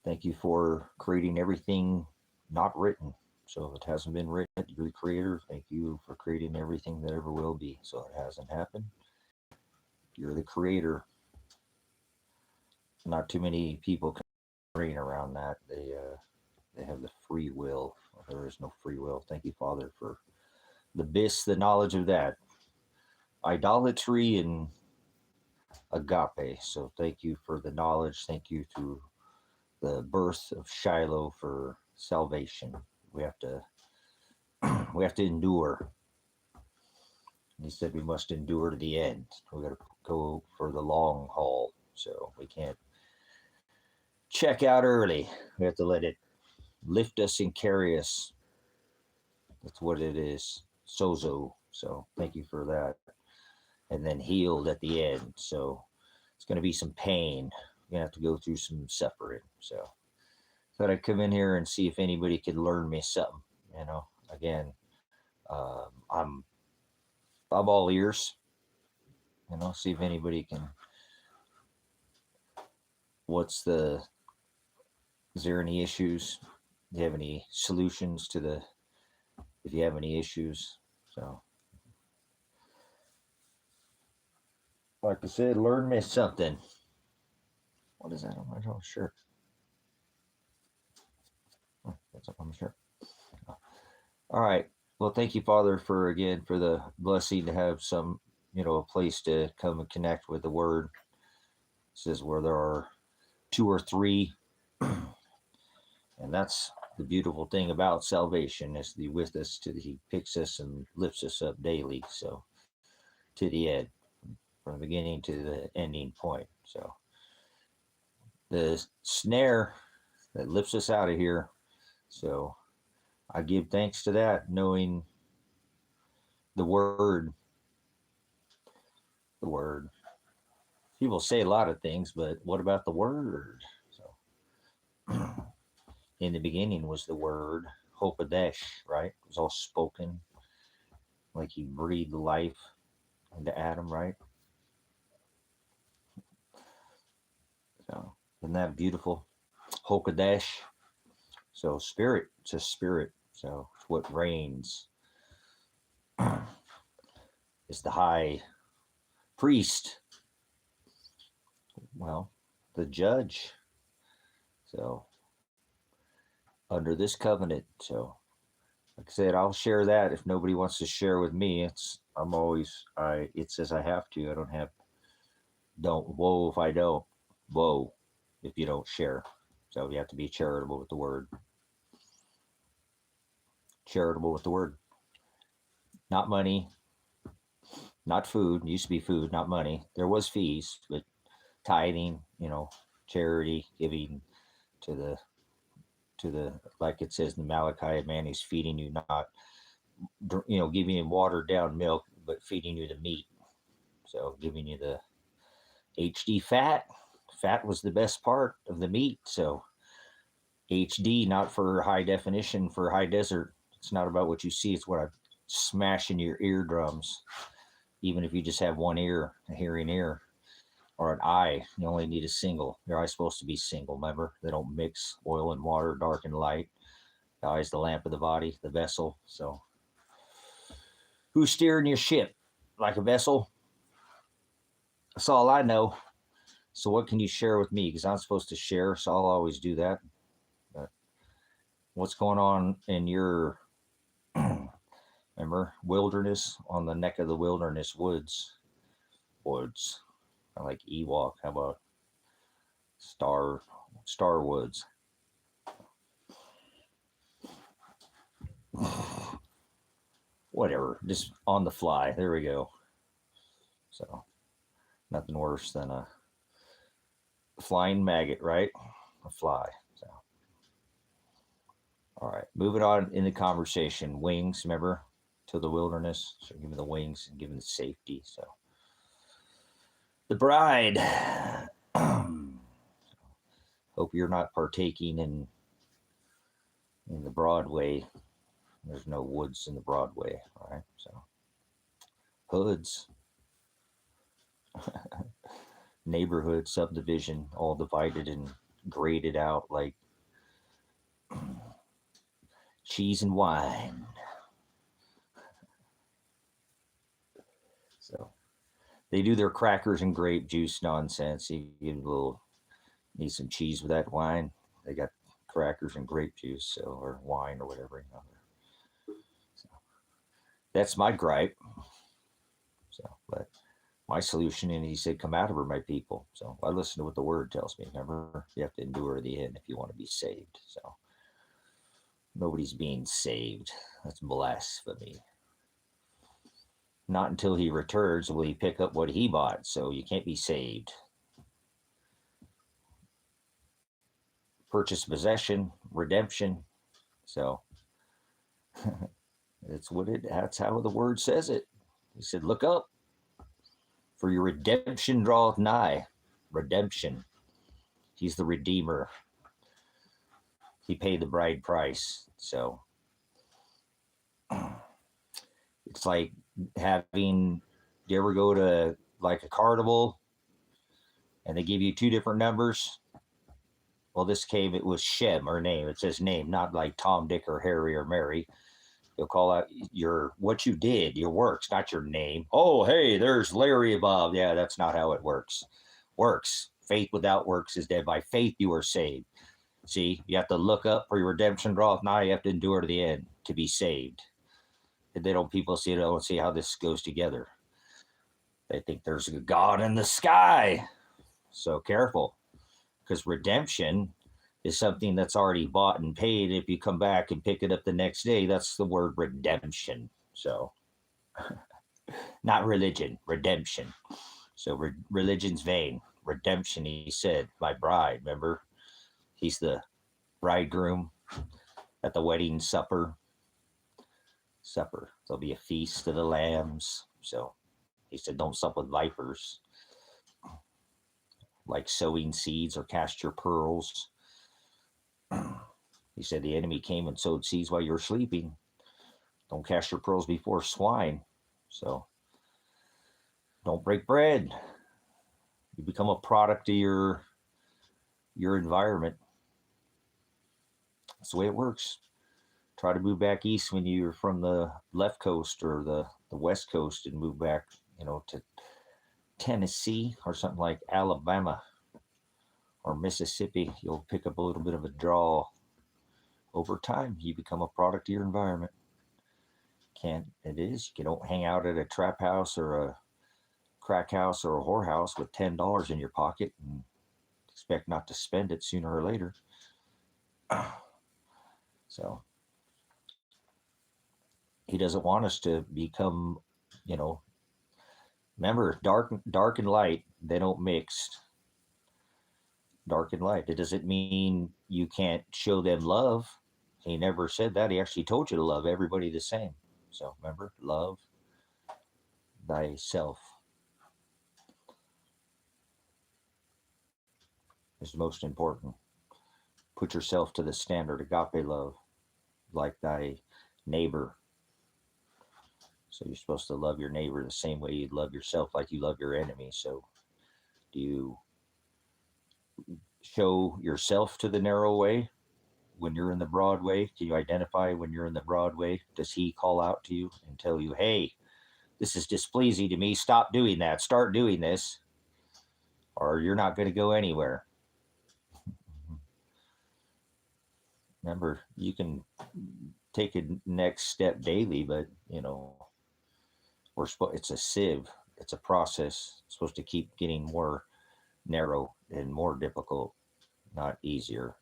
Thank you for creating everything not written. So if it hasn't been written, you're the creator. Thank you for creating everything that ever will be. So it hasn't happened. You're the creator. Not too many people can train around that. They have the free will. There is no free will. Thank you, Father, for the knowledge of that. Idolatry and agape. So thank you for the knowledge. Thank you to the birth of Shiloh for salvation. We have to we have to endure. He said we must endure to the end. We got to go for the long haul. So we can't check out early. We have to let it lift us and carry us. That's what it is. Sozo. So thank you for that. And then healed at the end. So it's going to be some pain. You're going to have to go through some suffering. So thought I'd come in here and see if anybody could learn me something. Again, I'm all ears. See if anybody can. Is there any issues? Do you have any solutions to if you have any issues? So, like I said, learn me something. What is that on my shirt? Oh, that's up on my shirt. Oh. All right. Well, thank you, Father, for the blessing to have some, a place to come and connect with the Word. It says where there are two or three, and that's the beautiful thing about salvation is the with us he picks us and lifts us up daily. So to the end, from the beginning to the ending point. So the snare that lifts us out of here. So I give thanks to that, knowing the word. The word. People say a lot of things, but what about the word? So in the beginning was the word, Hopadesh, right? It was all spoken, like he breathed life into Adam, right? So isn't that beautiful? Hokadesh. So spirit, it's a spirit. So it's what reigns. Is the high priest. Well, the judge. So under this covenant. So like I said, I'll share that if nobody wants to share with me. It says I have to. I don't woe if I don't. Woe if you don't share. So you have to be charitable with the word. Charitable with the word. Not money, not food. It used to be food, not money. There was fees, but tithing, charity, giving to the like it says in Malachi, man, he's feeding you not, giving you watered down milk, but feeding you the meat. So giving you the HD fat. Fat was the best part of the meat. So HD, not for high definition, for high desert. It's not about what you see. It's what I smash in your eardrums. Even if you just have one ear, a hearing ear, or an eye, you only need a single. Your eye's supposed to be single, remember? They don't mix oil and water, dark and light. The eye's the lamp of the body, the vessel. So who's steering your ship? Like a vessel? That's all I know. So what can you share with me? Because I'm supposed to share, so I'll always do that. But what's going on in your remember wilderness, on the neck of the wilderness woods? I like Ewok. How about Star Woods? Whatever, just on the fly. There we go. So nothing worse than a flying maggot, right? A fly. So all right, moving on in the conversation. Wings, remember, to the wilderness. So give me the wings and give me the safety. So the bride. Hope you're not partaking in the Broadway. There's no woods in the Broadway, all right? So hoods, neighborhood, subdivision, all divided and grated out like cheese and wine. So they do their crackers and grape juice nonsense. You get a little, need some cheese with that wine. They got crackers and grape juice, so or wine or whatever. So that's my gripe. So, but my solution, and he said, "Come out of her, my people." So I listen to what the word tells me. Remember, you have to endure the end if you want to be saved. So nobody's being saved. That's blasphemy. Not until he returns will he pick up what he bought. So you can't be saved. Purchase, possession, redemption. So that's how the word says it. He said, "Look up, for your redemption draweth nigh." Redemption. He's the redeemer. He paid the bride price. So it's like having, do you ever go to like a carnival and they give you two different numbers? Well, this came, it was Shem, her name. It says name, not like Tom, Dick, or Harry, or Mary. You'll call out your what you did, your works, not your name. Oh, hey, there's Larry above. Yeah, that's not how it works. Works. Faith without works is dead. By faith you are saved. See, you have to look up for your redemption draweth nigh. You have to endure to the end to be saved. And they don't, people see it, don't see how this goes together. They think there's a God in the sky. So careful, because redemption is something that's already bought and paid. If you come back and pick it up the next day, that's the word redemption. So, not religion, redemption. So, religion's vain. Redemption, he said, my bride. Remember, he's the bridegroom at the wedding supper. There'll be a feast of the lambs. So, he said, don't sup with vipers, like sowing seeds or cast your pearls. He said the enemy came and sowed seeds while you're sleeping. Don't cast your pearls before swine. So don't break bread. You become a product of your environment. That's the way it works. Try to move back east when you're from the left coast or the west coast, and move back, to Tennessee or something like Alabama or Mississippi. You'll pick up a little bit of a draw. Over time, you become a product of your environment. You don't hang out at a trap house or a crack house or a whorehouse with $10 in your pocket and expect not to spend it sooner or later. So he doesn't want us to become, remember, dark and light, they don't mix. Dark and light. It doesn't mean you can't show them love. He never said that. He actually told you to love everybody the same. So remember, love thyself is most important. Put yourself to the standard. Agape love, like thy neighbor. So you're supposed to love your neighbor the same way you love yourself, like you love your enemy. So do you show yourself to the narrow way when you're in the broad way? Can you identify when you're in the broad way? Does he call out to you and tell you, hey, this is displeasing to me, stop doing that, start doing this, or you're not going to go anywhere? Remember, you can take a next step daily, but it's a sieve. It's a process. It's supposed to keep getting more narrow and more difficult, not easier.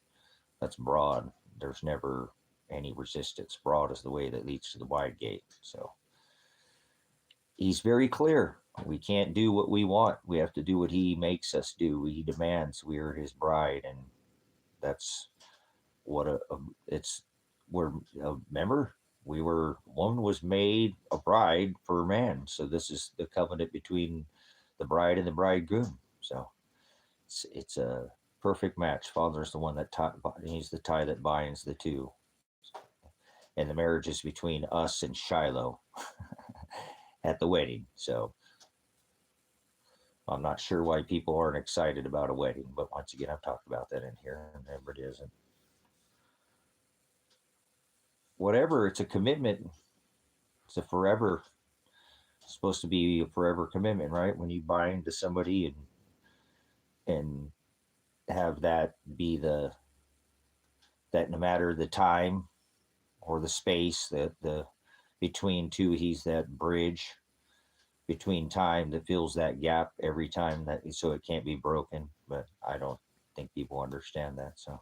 That's broad. There's never any resistance. Broad is the way that leads to the wide gate. So he's very clear. We can't do what we want. We have to do what he makes us do. He demands. We are his bride, and that's what remember, woman was made a bride for man. So this is the covenant between the bride and the bridegroom. So it's a perfect match. Father is the one that he's the tie that binds the two. And the marriage is between us and Shiloh at the wedding. So I'm not sure why people aren't excited about a wedding, but once again, I've talked about that in here, and everybody isn't. Whatever, it's a commitment. It's a forever, it's supposed to be a forever commitment, right? When you bind to somebody and have that be that no matter the time or the space, the between two, he's that bridge between time that fills that gap every time, that so it can't be broken. But I don't think people understand that. So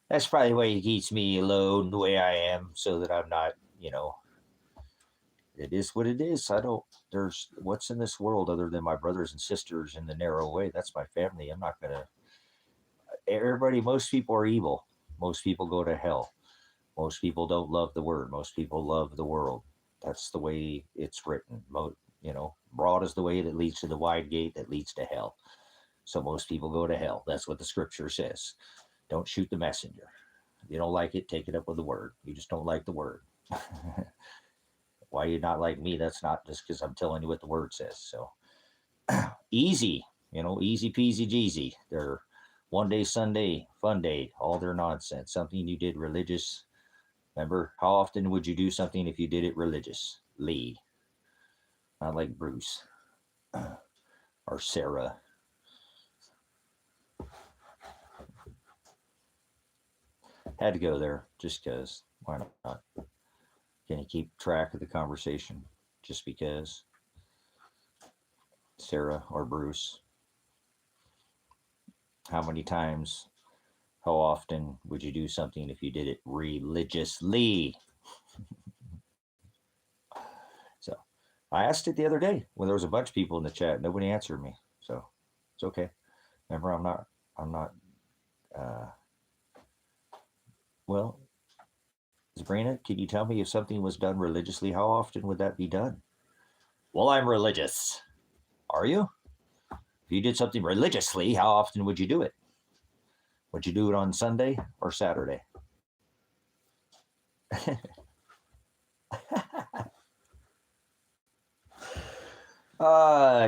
that's probably why he keeps me alone the way I am, so that I'm not, it is what it is. I don't, there's what's in this world other than my brothers and sisters in the narrow way. That's my family. I'm not going to, everybody, most people are evil. Most people go to hell. Most people don't love the word. Most people love the world. That's the way it's written. Broad is the way that leads to the wide gate that leads to hell. So most people go to hell. That's what the scripture says. Don't shoot the messenger. If you don't like it, take it up with the word. You just don't like the word. Why you not like me? That's not just because I'm telling you what the word says. So easy, easy peasy jeezy. They're one day Sunday, fun day, all their nonsense. Something you did religious. Remember, how often would you do something if you did it religious? Lee. Not like Bruce or Sarah. Had to go there just because. Why not? Can you keep track of the conversation just because? Sarah or Bruce? How many times, how often would you do something if you did it religiously? So I asked it the other day when there was a bunch of people in the chat. Nobody answered me. So it's okay. Remember, I'm not, uh, well, Sabrina, can you tell me if something was done religiously, how often would that be done? Well, I'm religious. Are you? If you did something religiously, how often would you do it? Would you do it on Sunday or Saturday?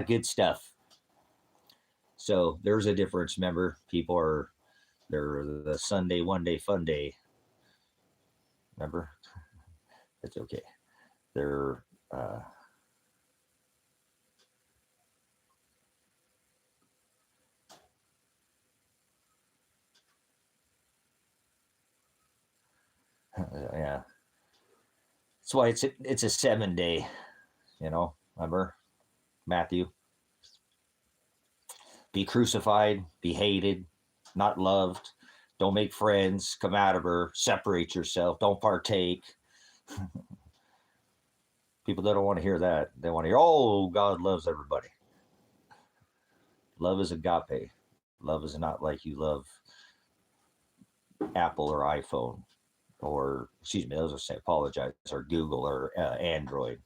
Good stuff. So there's a difference. Remember, they're the Sunday one day fun day. Remember, it's okay. They're yeah. That's why it's a 7 day. Remember Matthew. Be crucified, be hated, not loved. Don't make friends. Come out of her. Separate yourself. Don't partake. People don't want to hear that. They want to hear, oh, God loves everybody. Love is agape. Love is not like you love Apple or iPhone, or excuse me, those are say apologize, or Google or Android,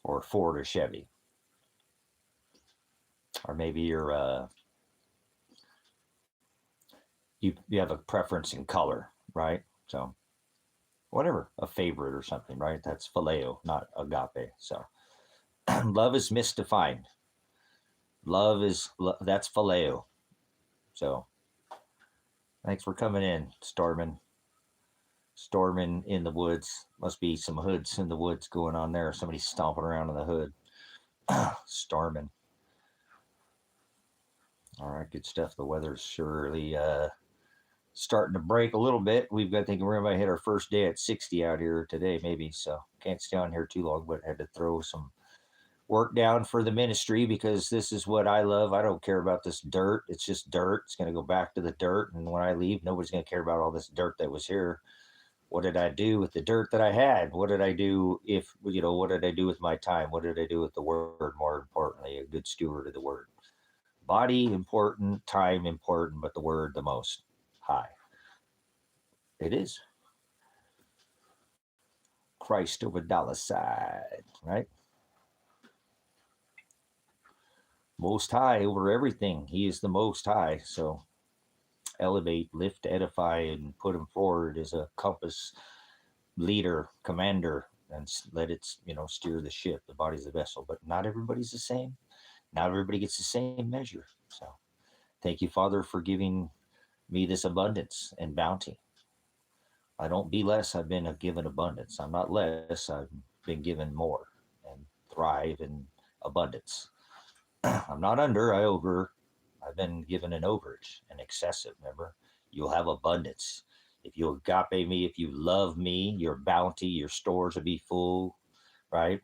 or Ford or Chevy, or maybe you have a preference in color, right? So whatever, a favorite or something, right? That's phileo, not agape. So love is misdefined. That's phileo. So thanks for coming in, Stormin. Storming in the woods. Must be some hoods in the woods going on there. Somebody's stomping around in the hood. Storming. All right, good stuff. The weather's surely starting to break a little bit. We've got thinking we're going to hit our first day at 60 out here today, maybe. So can't stay on here too long, but had to throw some work down for the ministry because this is what I love. I don't care about this dirt. It's just dirt. It's going to go back to the dirt. And when I leave, nobody's going to care about all this dirt that was here. What did I do with the dirt that I had? What did I do what did I do with my time? What did I do with the word? More importantly, a good steward of the word. Body important, time important, but the word the most high. It is. Christ over dollar side, right? Most high over everything. He is the most high. So elevate, lift, edify, and put him forward as a compass leader, commander, and let it, steer the ship. The body's the vessel, but not everybody's the same. Not everybody gets the same measure. So thank you, Father, for giving me this abundance and bounty. I don't be less. I've been given abundance. I'm not less. I've been given more and thrive in abundance. I'm not under. I over. I've been given an overage, an excessive. Remember, you'll have abundance. If you agape me, if you love me, your bounty, your stores will be full, right?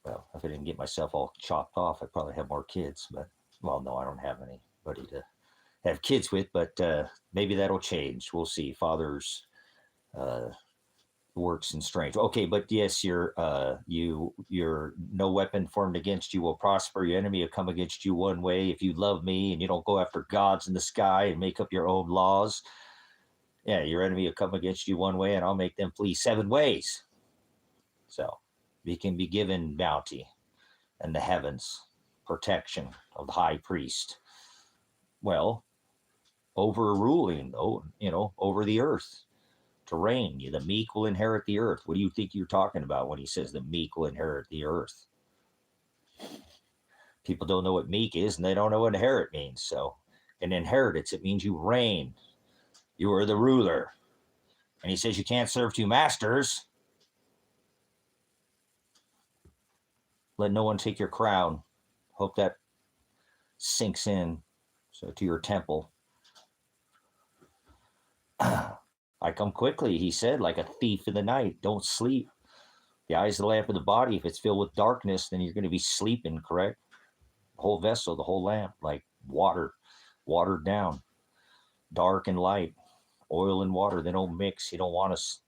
Well, if I didn't get myself all chopped off, I'd probably have more kids. But, well, no, I don't have anybody to have kids with, but maybe that'll change. We'll see. Father's uh, works in strength. Okay, but yes, your no weapon formed against you will prosper. Your enemy will come against you one way. If you love me and you don't go after gods in the sky and make up your own laws, yeah, your enemy will come against you one way, and I'll make them flee 7 ways. So we can be given bounty and the heavens, protection of the high priest. Well, overruling, over the earth to reign. The meek will inherit the earth. What do you think you're talking about when he says the meek will inherit the earth? People don't know what meek is, and they don't know what inherit means. So, an inheritance, it means you reign. You are the ruler. And he says you can't serve 2 masters. Let no one take your crown. Hope that sinks in to your temple. I come quickly, he said, like a thief in the night. Don't sleep. The eye is the lamp of the body. If it's filled with darkness, then you're going to be sleeping, correct? The whole vessel, the whole lamp, like water, watered down, dark and light, oil and water. They don't mix. He don't want us.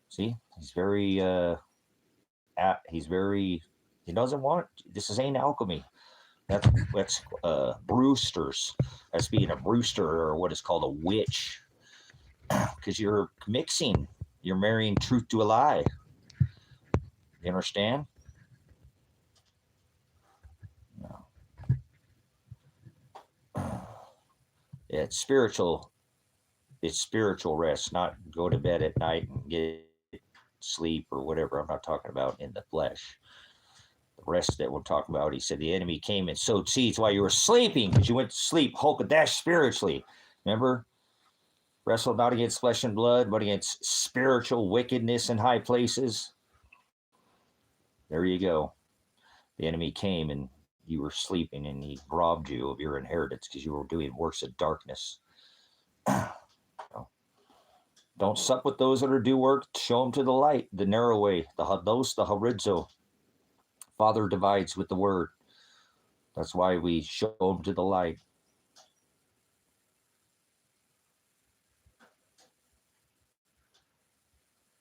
See, he's very, he doesn't want, this is ain't alchemy. That's Brewsters. That's being a Brewster, or what is called a witch. Because you're mixing, you're marrying truth to a lie. You understand? No. It's spiritual. It's spiritual rest, not go to bed at night and get sleep or whatever. I'm not talking about in the flesh. The rest that we're talking about, he said the enemy came and sowed seeds while you were sleeping because you went to sleep. Hulk dash spiritually. Remember? Wrestle not against flesh and blood, but against spiritual wickedness in high places. There you go. The enemy came and you were sleeping, and he robbed you of your inheritance because you were doing works of darkness. Don't sup with those that are do work. Show them to the light, the narrow way, the horizo. Father divides with the word. That's why we show them to the light.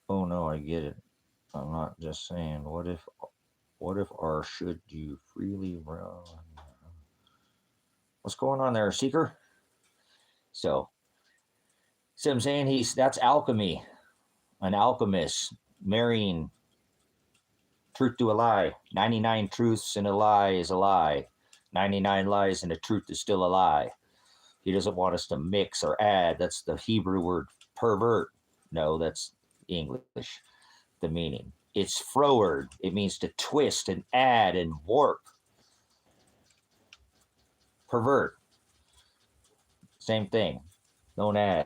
Oh no, I get it. I'm not just saying. What if or should you freely run? What's going on there, Seeker? So I'm saying that's alchemy, an alchemist marrying truth to a lie. 99 truths and a lie is a lie. 99 lies and a truth is still a lie. He doesn't want us to mix or add. That's the Hebrew word pervert. No, that's English, the meaning. It's froward. It means to twist and add and warp. Pervert. Same thing. Don't add.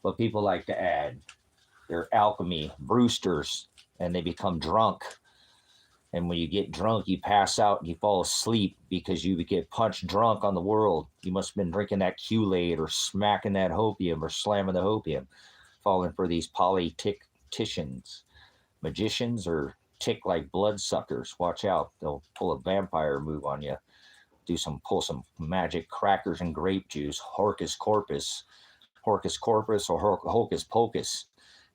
But people like to add. They're alchemy, Brewsters, and they become drunk. And when you get drunk, you pass out and you fall asleep because you get punched drunk on the world. You must have been drinking that Kool-Aid or smacking that hopium or slamming the hopium, falling for these politicians, magicians, or tick like bloodsuckers. Watch out. They'll pull a vampire move on you. Pull some magic crackers and grape juice, Hocus Corpus or Hocus Pocus.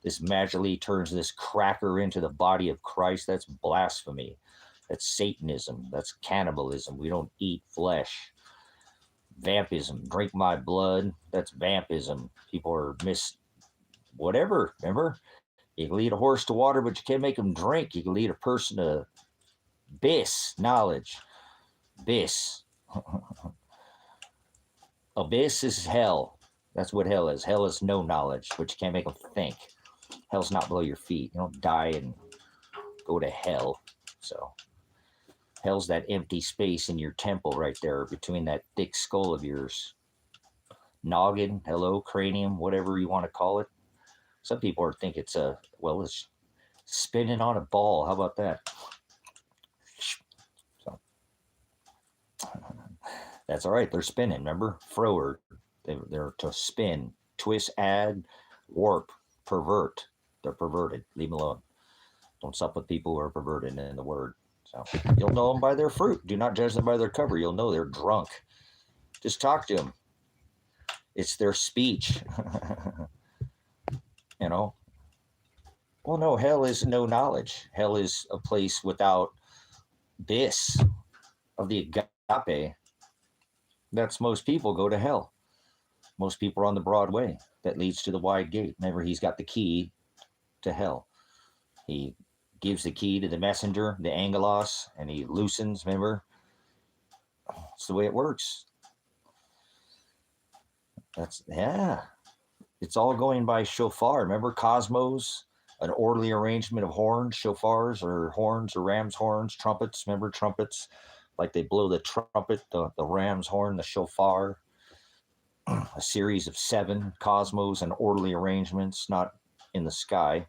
This magically turns this cracker into the body of Christ. That's blasphemy. That's Satanism. That's cannibalism. We don't eat flesh. Vampism. Drink my blood. That's vampism. People are whatever. Remember? You can lead a horse to water, but you can't make him drink. You can lead a person to knowledge. Abyss is hell. That's what hell is. Hell is no knowledge, but you can't make them think. Hell's not below your feet. You don't die and go to hell. So hell's that empty space in your temple right there between that thick skull of yours. Noggin, hello, cranium, whatever you want to call it. Some people think it's it's spinning on a ball. How about that? So that's all right. They're spinning. Remember, froward. They're to spin, twist, add, warp, pervert. They're perverted. Leave them alone. Don't sup with people who are perverted in the word. So you'll know them by their fruit. Do not judge them by their cover. You'll know they're drunk. Just talk to them. It's their speech. you know. Well, no, hell is no knowledge. Hell is a place without this of the agape. That's most people go to hell. Most people are on the broad way that leads to the wide gate. Remember, he's got the key to hell. He gives the key to the messenger, the angelos, and he loosens. Remember, it's the way it works. It's all going by shofar. Remember, cosmos, an orderly arrangement of horns, shofars, or horns, or ram's horns, trumpets. Remember trumpets, like they blow the trumpet, the ram's horn, the shofar. A series of 7 cosmos and orderly arrangements, not in the sky.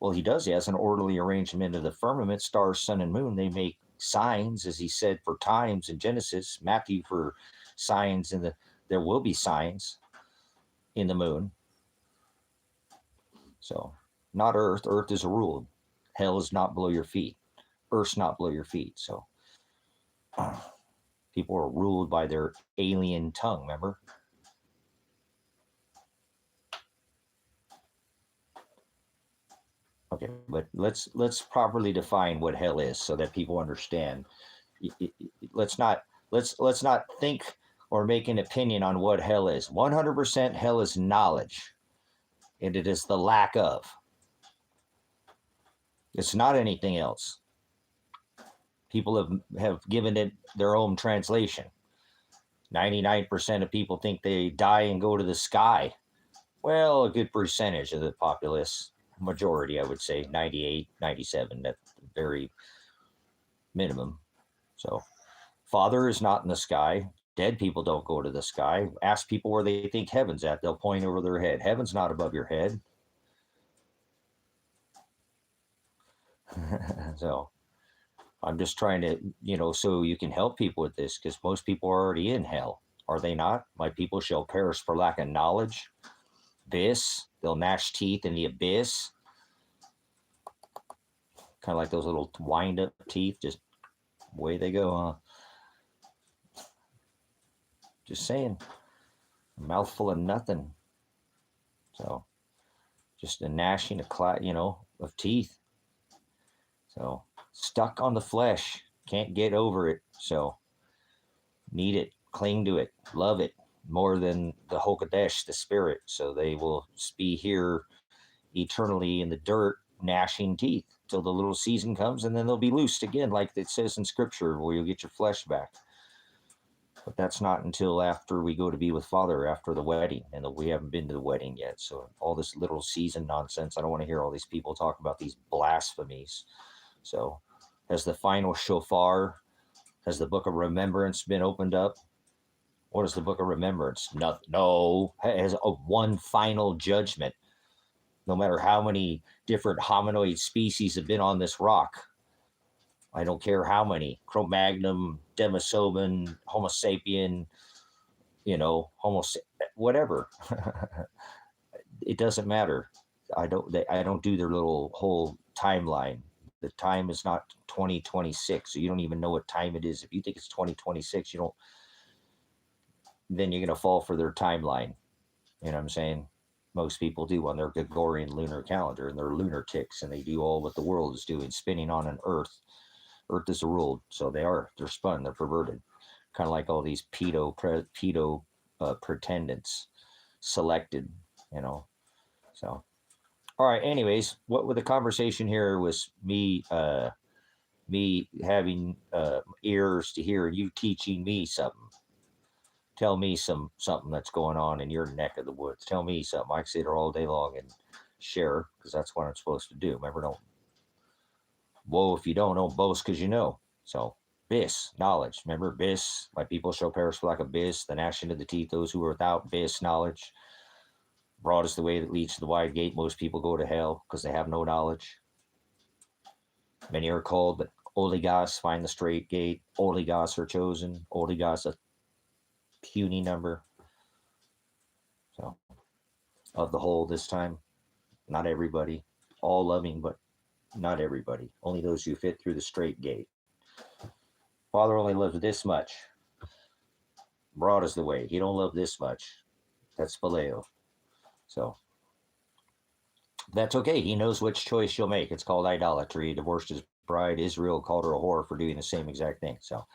Well, he does. He has an orderly arrangement of the firmament, stars, sun, and moon. They make signs, as he said, for times in Genesis. Matthew for signs in there will be signs in the moon. So, not earth. Earth is a rule. Hell is not below your feet. Earth's not below your feet. So, people are ruled by their alien tongue, remember? Okay, but let's properly define what hell is so that people understand. Let's not think or make an opinion on what hell is. 100% hell is knowledge, and it is the lack of. It's not anything else. People have given it their own translation. 99% of people think they die and go to the sky. Well, a good percentage of the populace, majority, I would say 98, 97, at the very minimum. So, Father is not in the sky. Dead people don't go to the sky. Ask people where they think heaven's at. They'll point over their head. Heaven's not above your head. So, I'm just trying to, so you can help people with this, because most people are already in hell. Are they not? My people shall perish for lack of knowledge. Abyss. They'll gnash teeth in the abyss. Kind of like those little wind-up teeth. Just away they go, huh? Just saying. A mouthful of nothing. So, just a gnashing of teeth. So, stuck on the flesh. Can't get over it. So, need it. Cling to it. Love it. More than the Hokadesh, the spirit. So, they will be here eternally in the dirt, gnashing teeth till the little season comes, and then they'll be loosed again, like it says in scripture, where you'll get your flesh back. But that's not until after we go to be with Father, after the wedding, and we haven't been to the wedding yet. So all this little season nonsense, I don't want to hear all these people talk about these blasphemies. So has the final shofar, has the book of remembrance been opened up? What is the book of remembrance? Nothing. No, it has one final judgment. No matter how many different hominoid species have been on this rock. I don't care how many. Cro-Magnon, Denisovan, Homo sapien, whatever. It doesn't matter. I don't do their little whole timeline. The time is not 2026, so you don't even know what time it is. If you think it's 2026, then you're going to fall for their timeline. You know what I'm saying? Most people do on their Gregorian lunar calendar, and they're lunatics, and they do all what the world is doing, spinning on an earth. Earth is a ruled, so they're spun, they're perverted. Kind of like all these pedo pretendants selected, So, all right. Anyways, what with the conversation here was me having ears to hear, and you teaching me something. Tell me something that's going on in your neck of the woods. Tell me something. I can sit there all day long and share, because that's what I'm supposed to do. Remember, don't whoa if you don't boast because you know. So bis, knowledge. Remember, bis, my people shall perish for lack of bis, the gnashing of the teeth, those who are without bis, knowledge. Broad is the way that leads to the wide gate. Most people go to hell because they have no knowledge. Many are called, but oligos find the straight gate. Oligos are chosen. Oligos a puny number. So of the whole this time, not everybody. All loving, but not everybody. Only those who fit through the straight gate. Father only loves this much. Broad is the way. He don't love this much. That's phileo. So that's okay. He knows which choice you'll make. It's called idolatry. He divorced his bride. Israel called her a whore for doing the same exact thing. So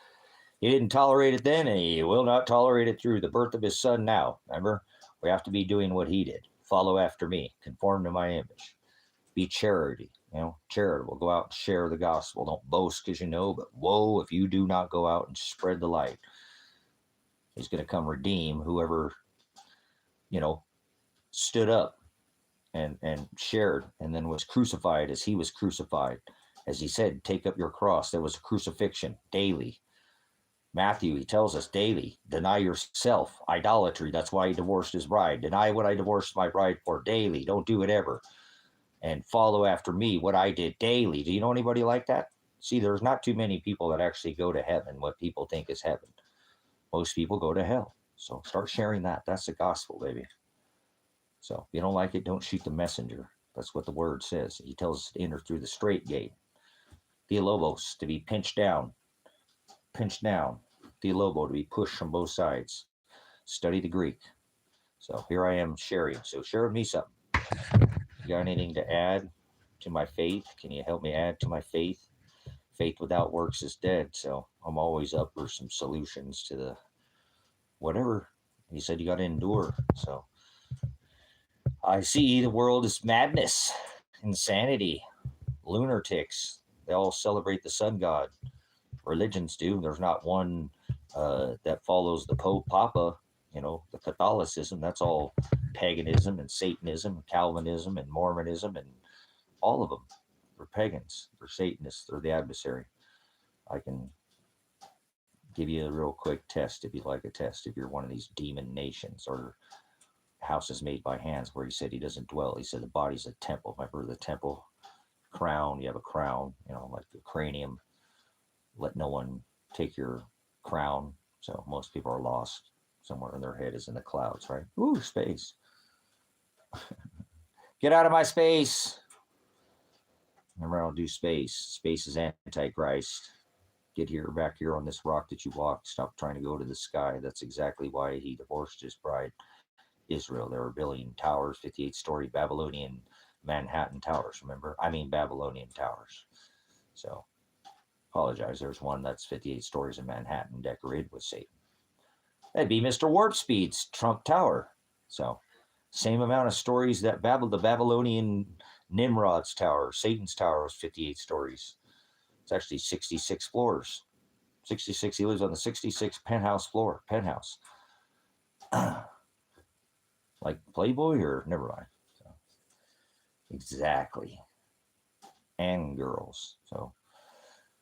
he didn't tolerate it then, and he will not tolerate it through the birth of his son now. Remember, we have to be doing what he did. Follow after me. Conform to my image. Be charity. Charitable. Go out and share the gospel. Don't boast because you know, but woe if you do not go out and spread the light. He's going to come redeem whoever, stood up and shared and then was crucified as he was crucified. As he said, take up your cross. There was a crucifixion daily. Matthew, he tells us daily, deny yourself, idolatry. That's why he divorced his bride. Deny what I divorced my bride for daily. Don't do it ever. And follow after me, what I did daily. Do you know anybody like that? See, there's not too many people that actually go to heaven, what people think is heaven. Most people go to hell. So start sharing that. That's the gospel, baby. So if you don't like it, don't shoot the messenger. That's what the word says. He tells us to enter through the straight gate. Theolobos, to be pinched down. Pinched down. Theolobo, to be pushed from both sides. Study the Greek. So here I am sharing. So share with me something. You got anything to add to my faith? Can you help me add to my faith? Faith without works is dead. So I'm always up for some solutions to the whatever. He said you got to endure. So I see the world is madness, insanity, lunatics. They all celebrate the sun god. Religions do. There's not one that follows the Pope Papa, the Catholicism. That's all paganism and Satanism and Calvinism and Mormonism and all of them. They're pagans. They're Satanists. They're the adversary. I can give you a real quick test if you'd like a test. If you're one of these demon nations or houses made by hands where he said he doesn't dwell. He said the body's a temple. Remember the temple crown? You have a crown, like the cranium. Let no one take your crown. So most people are lost. Somewhere in their head is in the clouds, right? Ooh, space. Get out of my space. Remember, I don't do space. Space is Antichrist. Get here, back here on this rock that you walked. Stop trying to go to the sky. That's exactly why he divorced his bride, Israel. They were building towers, 58-story Babylonian Manhattan towers, remember? I mean Babylonian towers. So, apologize. There's one that's 58 stories in Manhattan decorated with Satan. That'd be Mr. Warp Speed's Trump Tower. So, same amount of stories that the Babylonian Nimrod's tower, Satan's tower was 58 stories. It's actually 66 floors. 66, he lives on the 66 penthouse. Like Playboy or never mind. So, exactly. And girls. So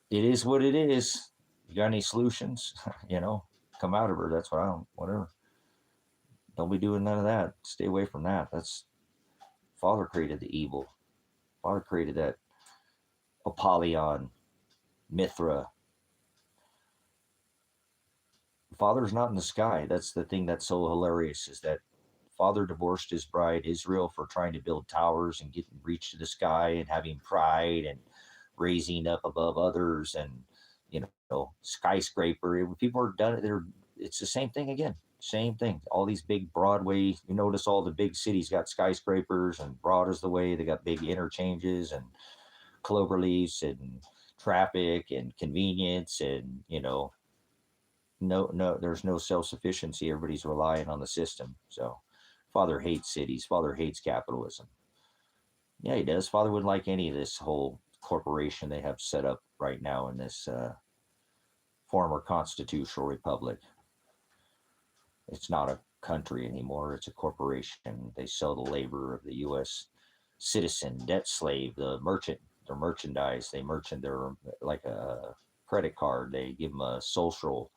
it is what it is. You got any solutions? Come out of her. That's what I don't, whatever. Don't be doing none of that. Stay away from that. That's Father created the evil. Father created that Apollyon, Mithra. Father's not in the sky. That's the thing that's so hilarious is that Father divorced his bride Israel for trying to build towers and reach to the sky and having pride and raising up above others and skyscraper. People are done. It's the same thing again. Same thing. All these big Broadway. You notice all the big cities got skyscrapers and broad is the way. They got big interchanges and clover leaves and traffic and convenience and no. There's no self-sufficiency. Everybody's relying on the system. So Father hates cities. Father hates capitalism. Yeah, he does. Father wouldn't like any of this whole corporation they have set up right now in this former constitutional republic. It's not a country anymore. It's a corporation. They sell the labor of the U.S. citizen, debt slave, the merchant, their merchandise, they merchant their like a credit card, they give them a social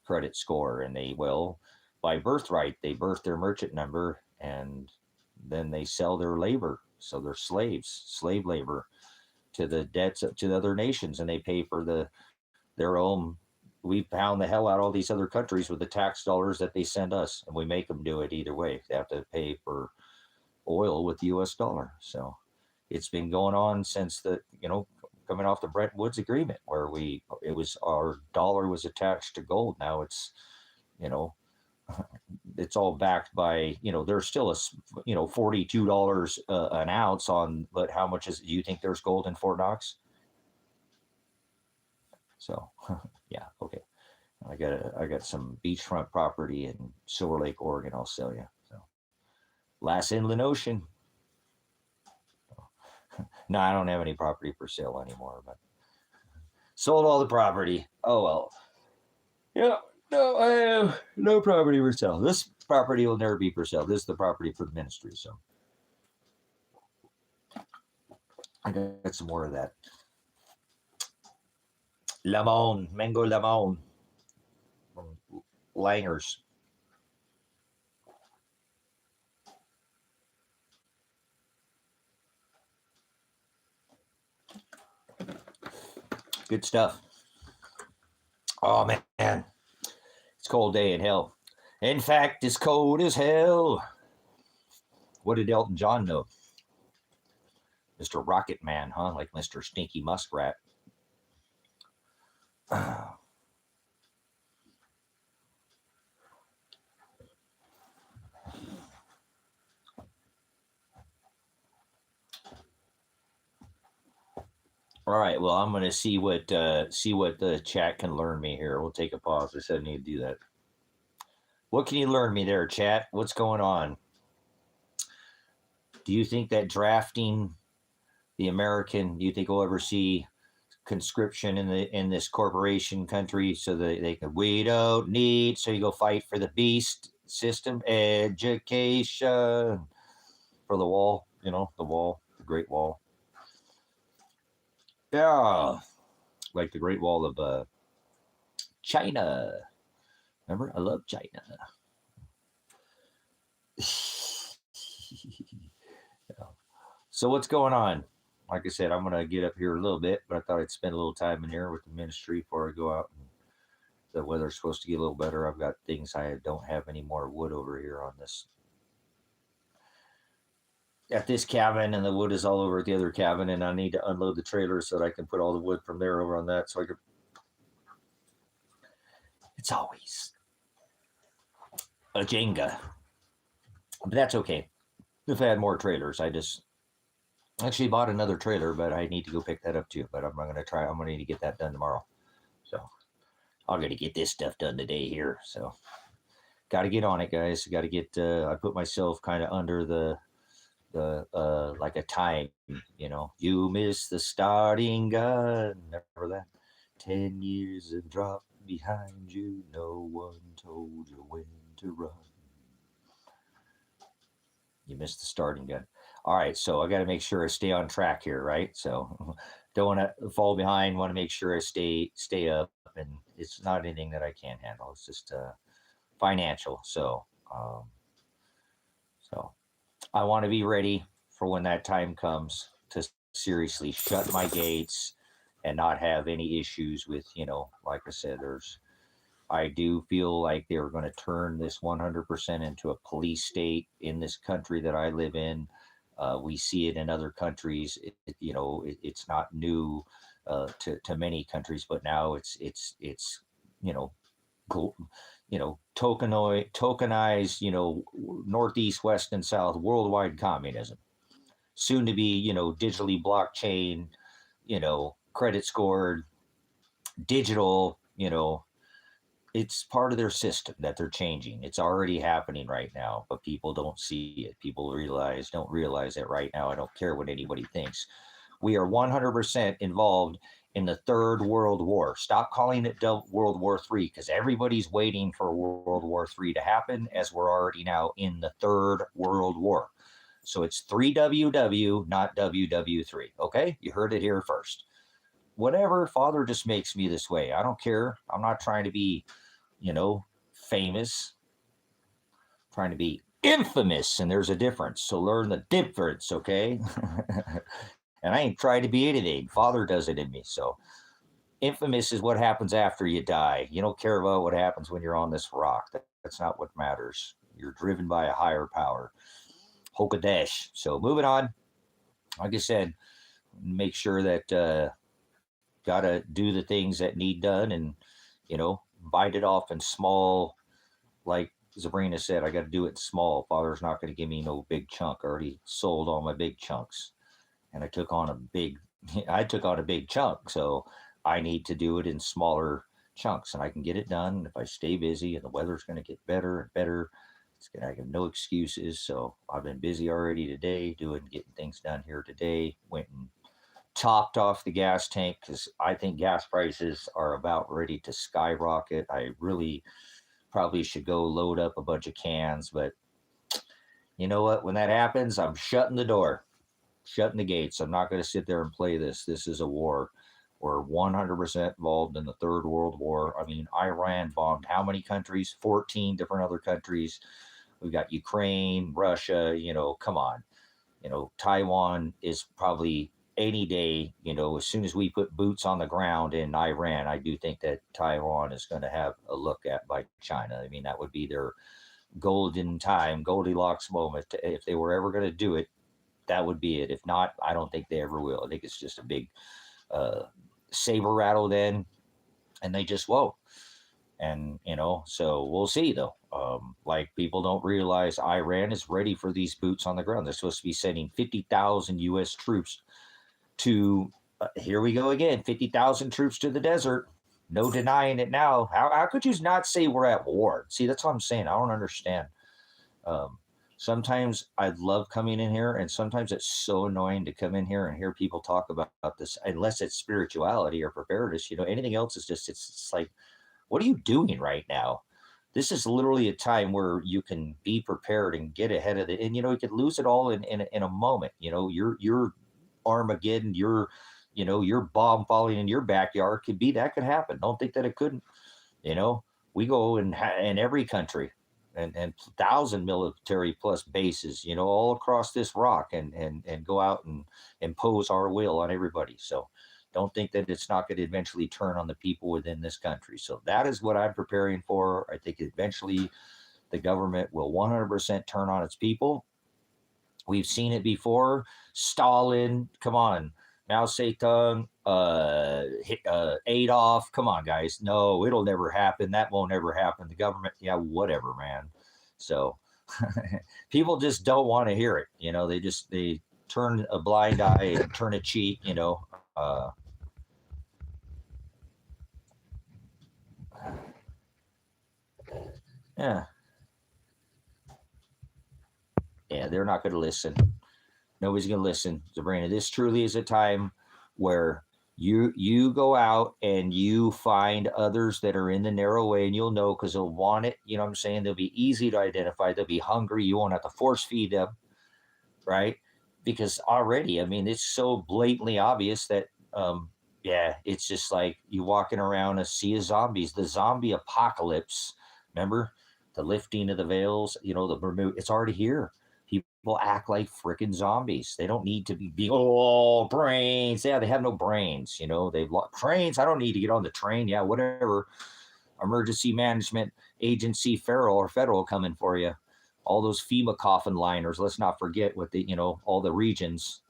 credit score, and they will by birthright they birth their merchant number, and then they sell their labor, so they're slaves, slave labor to the debts to the other nations, and they pay for their own. We pound the hell out all these other countries with the tax dollars that they send us, and we make them do it either way. They have to pay for oil with the U.S. dollar. So it's been going on since coming off the Bretton Woods Agreement, where it was our dollar was attached to gold. Now you know it's all backed by, there's still $42 an ounce on, but how much do you think there's gold in Fort Knox? So yeah, okay. I got some beachfront property in Silver Lake, Oregon. I'll sell you. So last inland ocean. No, I don't have any property for sale anymore, but sold all the property. Oh well. Yeah, no, I have no property for sale. This property will never be for sale. This is the property for the ministry. So I got some more of that. Lemon, mango lemon. Langers. Good stuff. Oh man, it's a cold day in hell. In fact, it's cold as hell. What did Elton John know? Mr. Rocket Man, huh? Like Mr. Stinky Muskrat. All right. Well, I'm going to see what the chat can learn me here. We'll take a pause. I said I need to do that. What can you learn me there, chat? What's going on? Do you think that drafting the American? Do you think we'll ever see conscription in this corporation country so that they can? We don't need. So you go fight for the beast system, education for the wall. The wall, the Great Wall. Yeah, like the Great Wall of China. Remember, I love China. Yeah. So what's going on? Like I said, I'm gonna get up here a little bit, but I thought I'd spend a little time in here with the ministry before I go out. And the weather's supposed to get a little better. I've got things I don't have any more wood over here on this. At this cabin, and the wood is all over at the other cabin, and I need to unload the trailer so that I can put all the wood from there over on that, so I could. It's always a Jenga, but that's okay. If I had more trailers, I just actually bought another trailer, but I need to go pick that up too. But I'm not gonna try. I'm gonna need to get that done tomorrow. So I'm gonna get this stuff done today here. So got to get on it, guys. Got to get. I put myself kind of under the like a time. You miss the starting gun. Remember that? 10 years have dropped behind you. No one told you when to run. You missed the starting gun. All right, so I got to make sure I stay on track here, right? So don't want to fall behind. Want to make sure I stay up, and it's not anything that I can't handle. It's just financial. So I want to be ready for when that time comes to seriously shut my gates and not have any issues with, like I said, I do feel like they're going to turn this 100% into a police state in this country that I live in. We see it in other countries. It's not new to many countries, but now it's tokenized, Northeast, West, and South worldwide communism. Soon to be, digitally blockchain, credit scored, digital, it's part of their system that they're changing. It's already happening right now, but people don't see it. People don't realize that right now. I don't care what anybody thinks. We are 100% involved in the Third World War. Stop calling it World War III, because everybody's waiting for World War III to happen, as we're already now in the Third World War. So it's 3WW, not WW3. Okay? You heard it here first. Whatever, Father just makes me this way. I don't care. I'm not trying to be, famous, I'm trying to be infamous, and there's a difference. So learn the difference, okay? And I ain't trying to be anything. Father does it in me. So infamous is what happens after you die. You don't care about what happens when you're on this rock. That's not what matters. You're driven by a higher power. Hokadesh. So moving on. Like I said, make sure that gotta do the things that need done, and bite it off in small. Like Sabrina said, I got to do it small. Father's not going to give me no big chunk. I already sold all my big chunks, and I took on a big. I took on a big chunk, so I need to do it in smaller chunks, and I can get it done if I stay busy. And the weather's going to get better and better. I have no excuses. So I've been busy already today, getting things done here today. Went and topped off the gas tank because I think gas prices are about ready to skyrocket. I really probably should go load up a bunch of cans, but you know what? When that happens, I'm shutting the door, shutting the gates. I'm not going to sit there and play this. This is a war. We're 100% involved in the Third World War. I mean, Iran bombed how many countries? 14 different other countries. We've got Ukraine, Russia, come on. Taiwan is probably any day, as soon as we put boots on the ground in Iran, I do think that Taiwan is going to have a look at by China. I mean, that would be their golden time, Goldilocks moment. If they were ever going to do it, that would be it. If not, I don't think they ever will. I think it's just a big saber rattle then, and they just won't. And, so we'll see though. Like people don't realize Iran is ready for these boots on the ground. They're supposed to be sending 50,000 U.S. troops to, here we go again, 50,000 troops to the desert. No denying it now. How could you not say we're at war? See, that's what I'm saying. I don't understand. Sometimes I love coming in here, and sometimes it's so annoying to come in here and hear people talk about this, unless it's spirituality or preparedness. Anything else is just, it's like, what are you doing right now? This is literally a time where you can be prepared and get ahead of it. And, you could lose it all in a moment. Your Armageddon, your bomb falling in your backyard could happen. Don't think that it couldn't. We go in every country and 1,000 military plus bases, all across this rock, and go out and impose our will on everybody. So don't think that it's not going to eventually turn on the people within this country. So that is what I'm preparing for. I think eventually the government will 100% turn on its people. We've seen it before. Stalin, come on. Mao Zedong, Adolf, come on, guys. No, it'll never happen. That won't ever happen. The government, yeah, whatever, man. So people just don't want to hear it. They turn a blind eye and turn a cheek, yeah. Yeah, they're not going to listen. Nobody's going to listen. Sabrina, this truly is a time where you go out and you find others that are in the narrow way, and you'll know because they'll want it. You know what I'm saying? They'll be easy to identify. They'll be hungry. You won't have to force feed them, right? Because already, I mean, it's so blatantly obvious that, it's just like you walking around a sea of zombies. The zombie apocalypse, remember? The lifting of the veils, the Bermuda, it's already here. People act like freaking zombies. They don't need to be brains. Yeah, they have no brains. They've lost trains. I don't need to get on the train. Yeah, whatever. Emergency Management Agency, federal coming for you. All those FEMA coffin liners. Let's not forget what all the regions.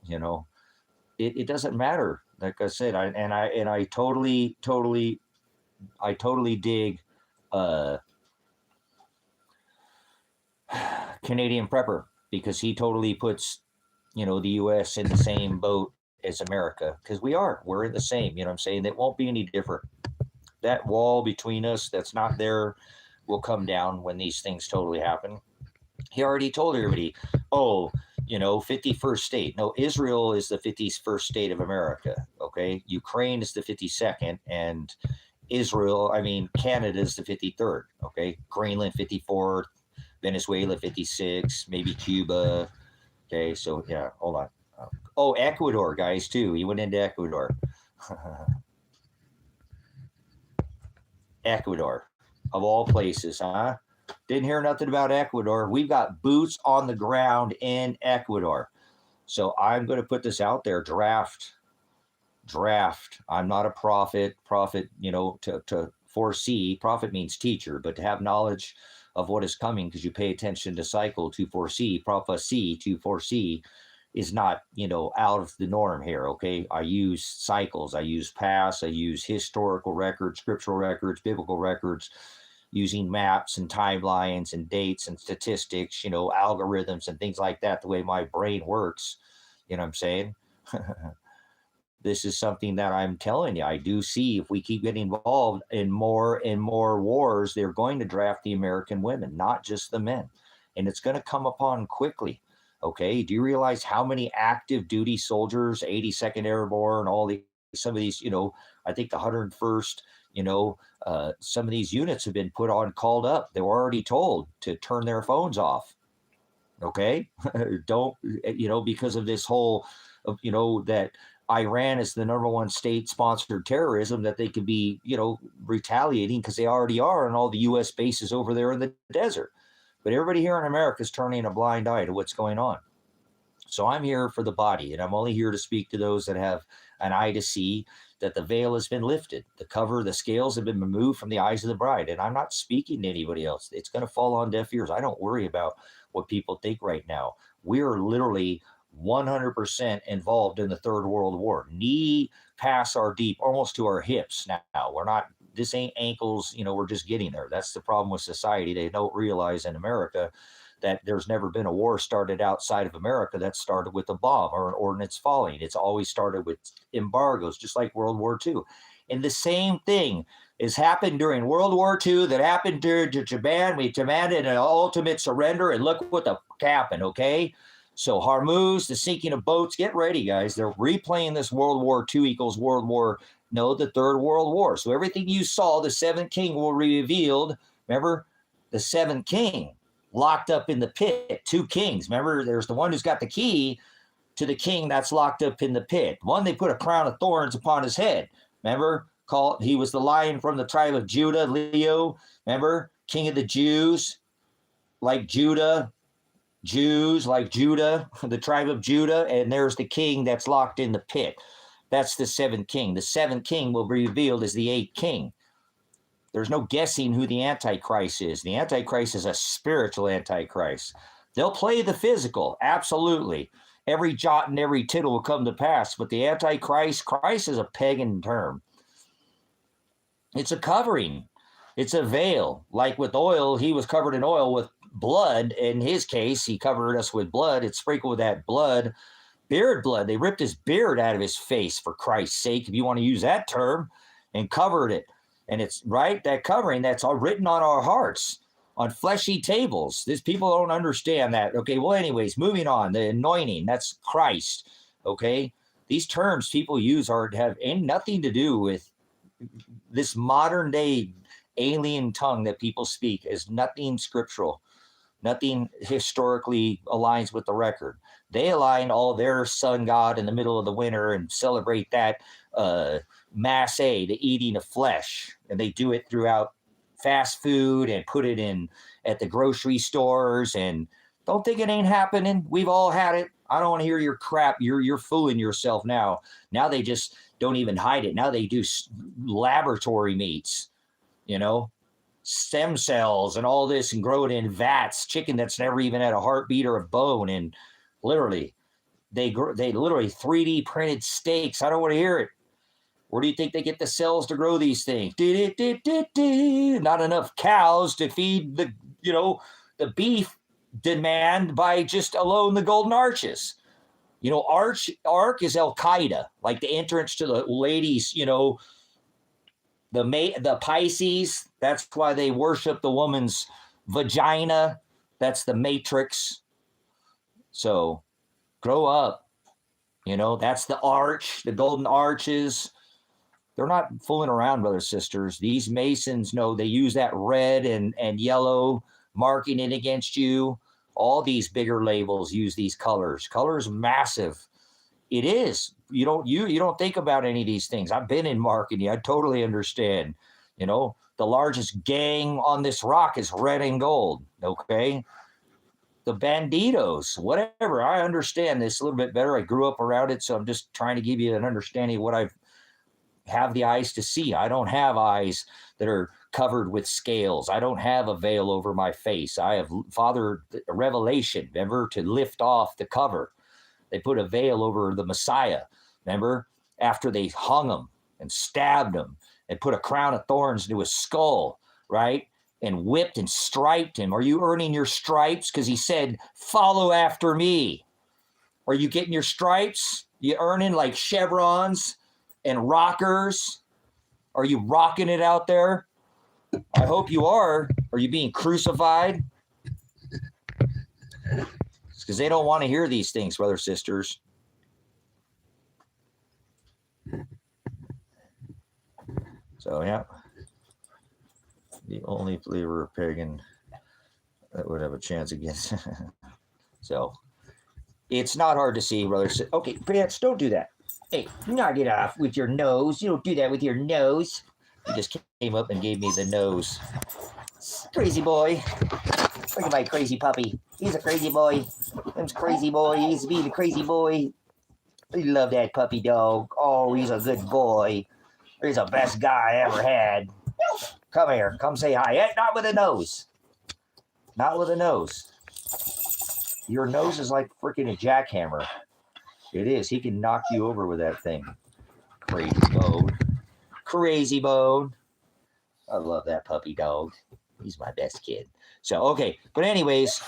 It doesn't matter. Like I said, I totally dig Canadian Prepper, because he totally puts, the U.S. in the same boat as America, because we're in the same, you know what I'm saying? It won't be any different. That wall between us that's not there will come down when these things totally happen. He already told everybody, 51st state. No, Israel is the 51st state of America, okay? Ukraine is the 52nd, and Canada is the 53rd, okay? Greenland, 54th. Venezuela 56, maybe Cuba, Okay, so yeah, hold on. Oh, Ecuador, guys, too. He went into Ecuador. Ecuador, of all places, huh? Didn't hear nothing about Ecuador. We've got boots on the ground in Ecuador. So I'm going to put this out there. Draft. I'm not a prophet. Prophet, to foresee. Prophet means teacher, but to have knowledge of what is coming because you pay attention to cycle to foresee, prophecy to foresee is not, out of the norm here. Okay. I use cycles. I use past. I use historical records, scriptural records, biblical records, using maps and timelines and dates and statistics, algorithms and things like that, the way my brain works. You know what I'm saying? This is something that I'm telling you. I do see if we keep getting involved in more and more wars, they're going to draft the American women, not just the men. And it's going to come upon quickly. Okay. Do you realize how many active duty soldiers, 82nd Airborne, some of these, I think the 101st, some of these units have been called up. They were already told to turn their phones off. Okay. Don't, because of this whole, that Iran is the number one state sponsored terrorism, that they could be, retaliating because they already are on all the U.S. bases over there in the desert. But everybody here in America is turning a blind eye to what's going on. So I'm here for the body, and I'm only here to speak to those that have an eye to see that the veil has been lifted. The scales have been removed from the eyes of the bride. And I'm not speaking to anybody else. It's going to fall on deaf ears. I don't worry about what people think right now. We're literally 100% involved in the Third World War. Knee past our deep, almost to our hips now. We're not, this ain't ankles, we're just getting there. That's the problem with society. They don't realize in America that there's never been a war started outside of America that started with a bomb or an ordnance falling. It's always started with embargoes, just like World War II. And the same thing has happened during World War II that happened to Japan. We demanded an ultimate surrender, and look what happened, okay? So Hormuz, the sinking of boats, get ready, guys. They're replaying this World War II equals the Third World War. So everything you saw, the seventh king will be revealed. Remember, the seventh king locked up in the pit, two kings. Remember, there's the one who's got the key to the king that's locked up in the pit. One, they put a crown of thorns upon his head. Remember, he was the lion from the tribe of Judah, Leo. Remember, king of the Jews, like Judah, Jews like Judah, the tribe of Judah. And there's the king that's locked in the pit. That's the seventh king. The seventh king will be revealed as the eighth king. There's no guessing who the Antichrist is. The Antichrist is a spiritual Antichrist. They'll play the physical, absolutely. Every jot and every tittle will come to pass. But the Antichrist, Christ is a pagan term. It's a covering. It's a veil. Like with oil, he was covered in oil with blood. In his case, he covered us with blood. It's sprinkled with that blood, beard blood. They ripped his beard out of his face, for Christ's sake, if you want to use that term, and covered it. And it's right, that covering, that's all written on our hearts, on fleshy tables. These people don't understand that. Okay, well, anyways, moving on. The anointing, that's Christ. Okay, these terms people use have nothing to do with this modern day alien tongue that people speak. Is nothing scriptural. Nothing historically aligns with the record. They align all their sun god in the middle of the winter and celebrate that masse, the eating of flesh. And they do it throughout fast food and put it in at the grocery stores. And don't think it ain't happening. We've all had it. I don't want to hear your crap. You're fooling yourself now. Now they just don't even hide it. Now they do laboratory meats, stem cells and all this, and grow it in vats, chicken that's never even had a heartbeat or a bone. And literally, they literally 3D printed steaks. I don't want to hear it. Where do you think they get the cells to grow these things? Not enough cows to feed the beef demand by just alone the golden arches. Ark is Al Qaeda, like the entrance to the ladies, the Pisces. That's why they worship the woman's vagina. That's the matrix. So grow up. That's the arch, the golden arches. They're not fooling around, brothers and sisters. These Masons know they use that red and yellow, marking it against you. All these bigger labels use these colors. Color's massive. It is. You don't think about any of these things. I've been in marketing. I totally understand. The largest gang on this rock is red and gold. Okay. The banditos, whatever. I understand this a little bit better. I grew up around it, so I'm just trying to give you an understanding of what I have the eyes to see. I don't have eyes that are covered with scales. I don't have a veil over my face. I have Father revelation, remember, to lift off the cover. They put a veil over the Messiah, remember, after they hung him and stabbed him and put a crown of thorns into his skull, right? And whipped and striped him. Are you earning your stripes? Because he said, follow after me. Are you getting your stripes? You earning like chevrons and rockers? Are you rocking it out there? I hope you are. Are you being crucified? Because they don't want to hear these things, brothers, sisters. So, yeah. The only believer or pagan that would have a chance against. So, it's not hard to see, brothers. Okay, Pants, don't do that. Hey, knock it off with your nose. You don't do that with your nose. He just came up and gave me the nose. Crazy boy. Look at my crazy puppy. He's a crazy boy. Him's crazy boy. He's being a crazy boy. I love that puppy dog. Oh, he's a good boy. He's the best guy I ever had. Come here. Come say hi. Hey, not with a nose. Not with a nose. Your nose is like freaking a jackhammer. It is. He can knock you over with that thing. Crazy bone. Crazy bone. I love that puppy dog. He's my best kid. So, okay. But anyways,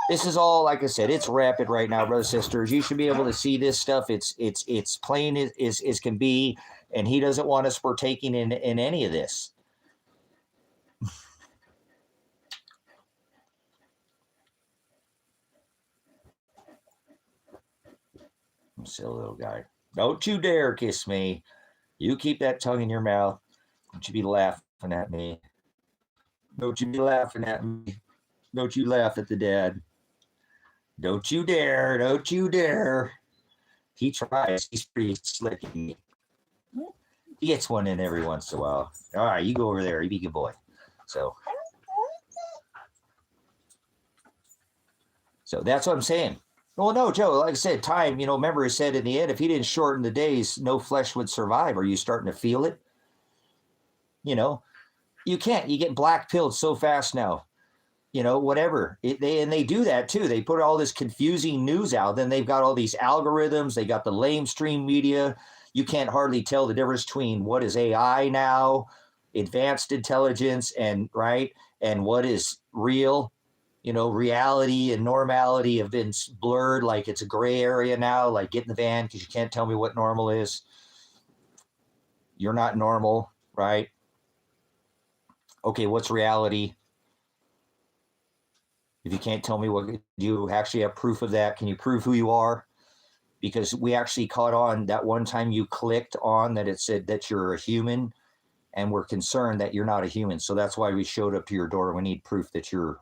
this is all, like I said, it's rapid right now, brothers and sisters. You should be able to see this stuff. It's plain as can be. And he doesn't want us partaking in any of this. Silly little guy. Don't you dare kiss me. You keep that tongue in your mouth. Don't you be laughing at me. Don't you be laughing at me. Don't you laugh at the dad. Don't you dare. Don't you dare. He tries. He's pretty slick. He gets one in every once in a while. All right, you go over there. You be a good boy. So that's what I'm saying. Well, no, Joe, like I said, time, remember I said in the end, if he didn't shorten the days, no flesh would survive. Are you starting to feel it? You can't. You get black pilled so fast now. Whatever. They do that too. They put all this confusing news out. Then they've got all these algorithms. They got the lamestream media. You can't hardly tell the difference between what is AI now, advanced intelligence, and what is real. Reality and normality have been blurred. Like it's a gray area now. Like get in the van because you can't tell me what normal is. You're not normal, right? Okay, what's reality? If you can't tell me what, do you actually have proof of that? Can you prove who you are? Because we actually caught on that one time you clicked on that it said that you're a human, and we're concerned that you're not a human. So that's why we showed up to your door. We need proof that you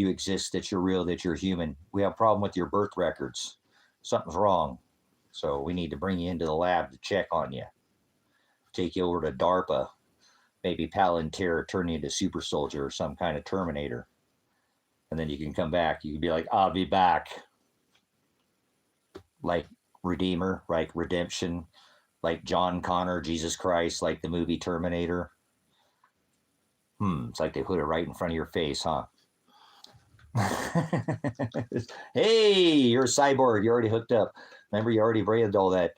exist, that you're real, that you're human. We have a problem with your birth records. Something's wrong. So we need to bring you into the lab to check on you. Take you over to DARPA, maybe Palantir, turn you into super soldier or some kind of Terminator. And then you can come back. You can be like, I'll be back. Like Redeemer, like Redemption, like John Connor, Jesus Christ, like the movie Terminator. It's like they put it right in front of your face, huh? Hey, you're a cyborg. You're already hooked up. Remember, you already breathed all that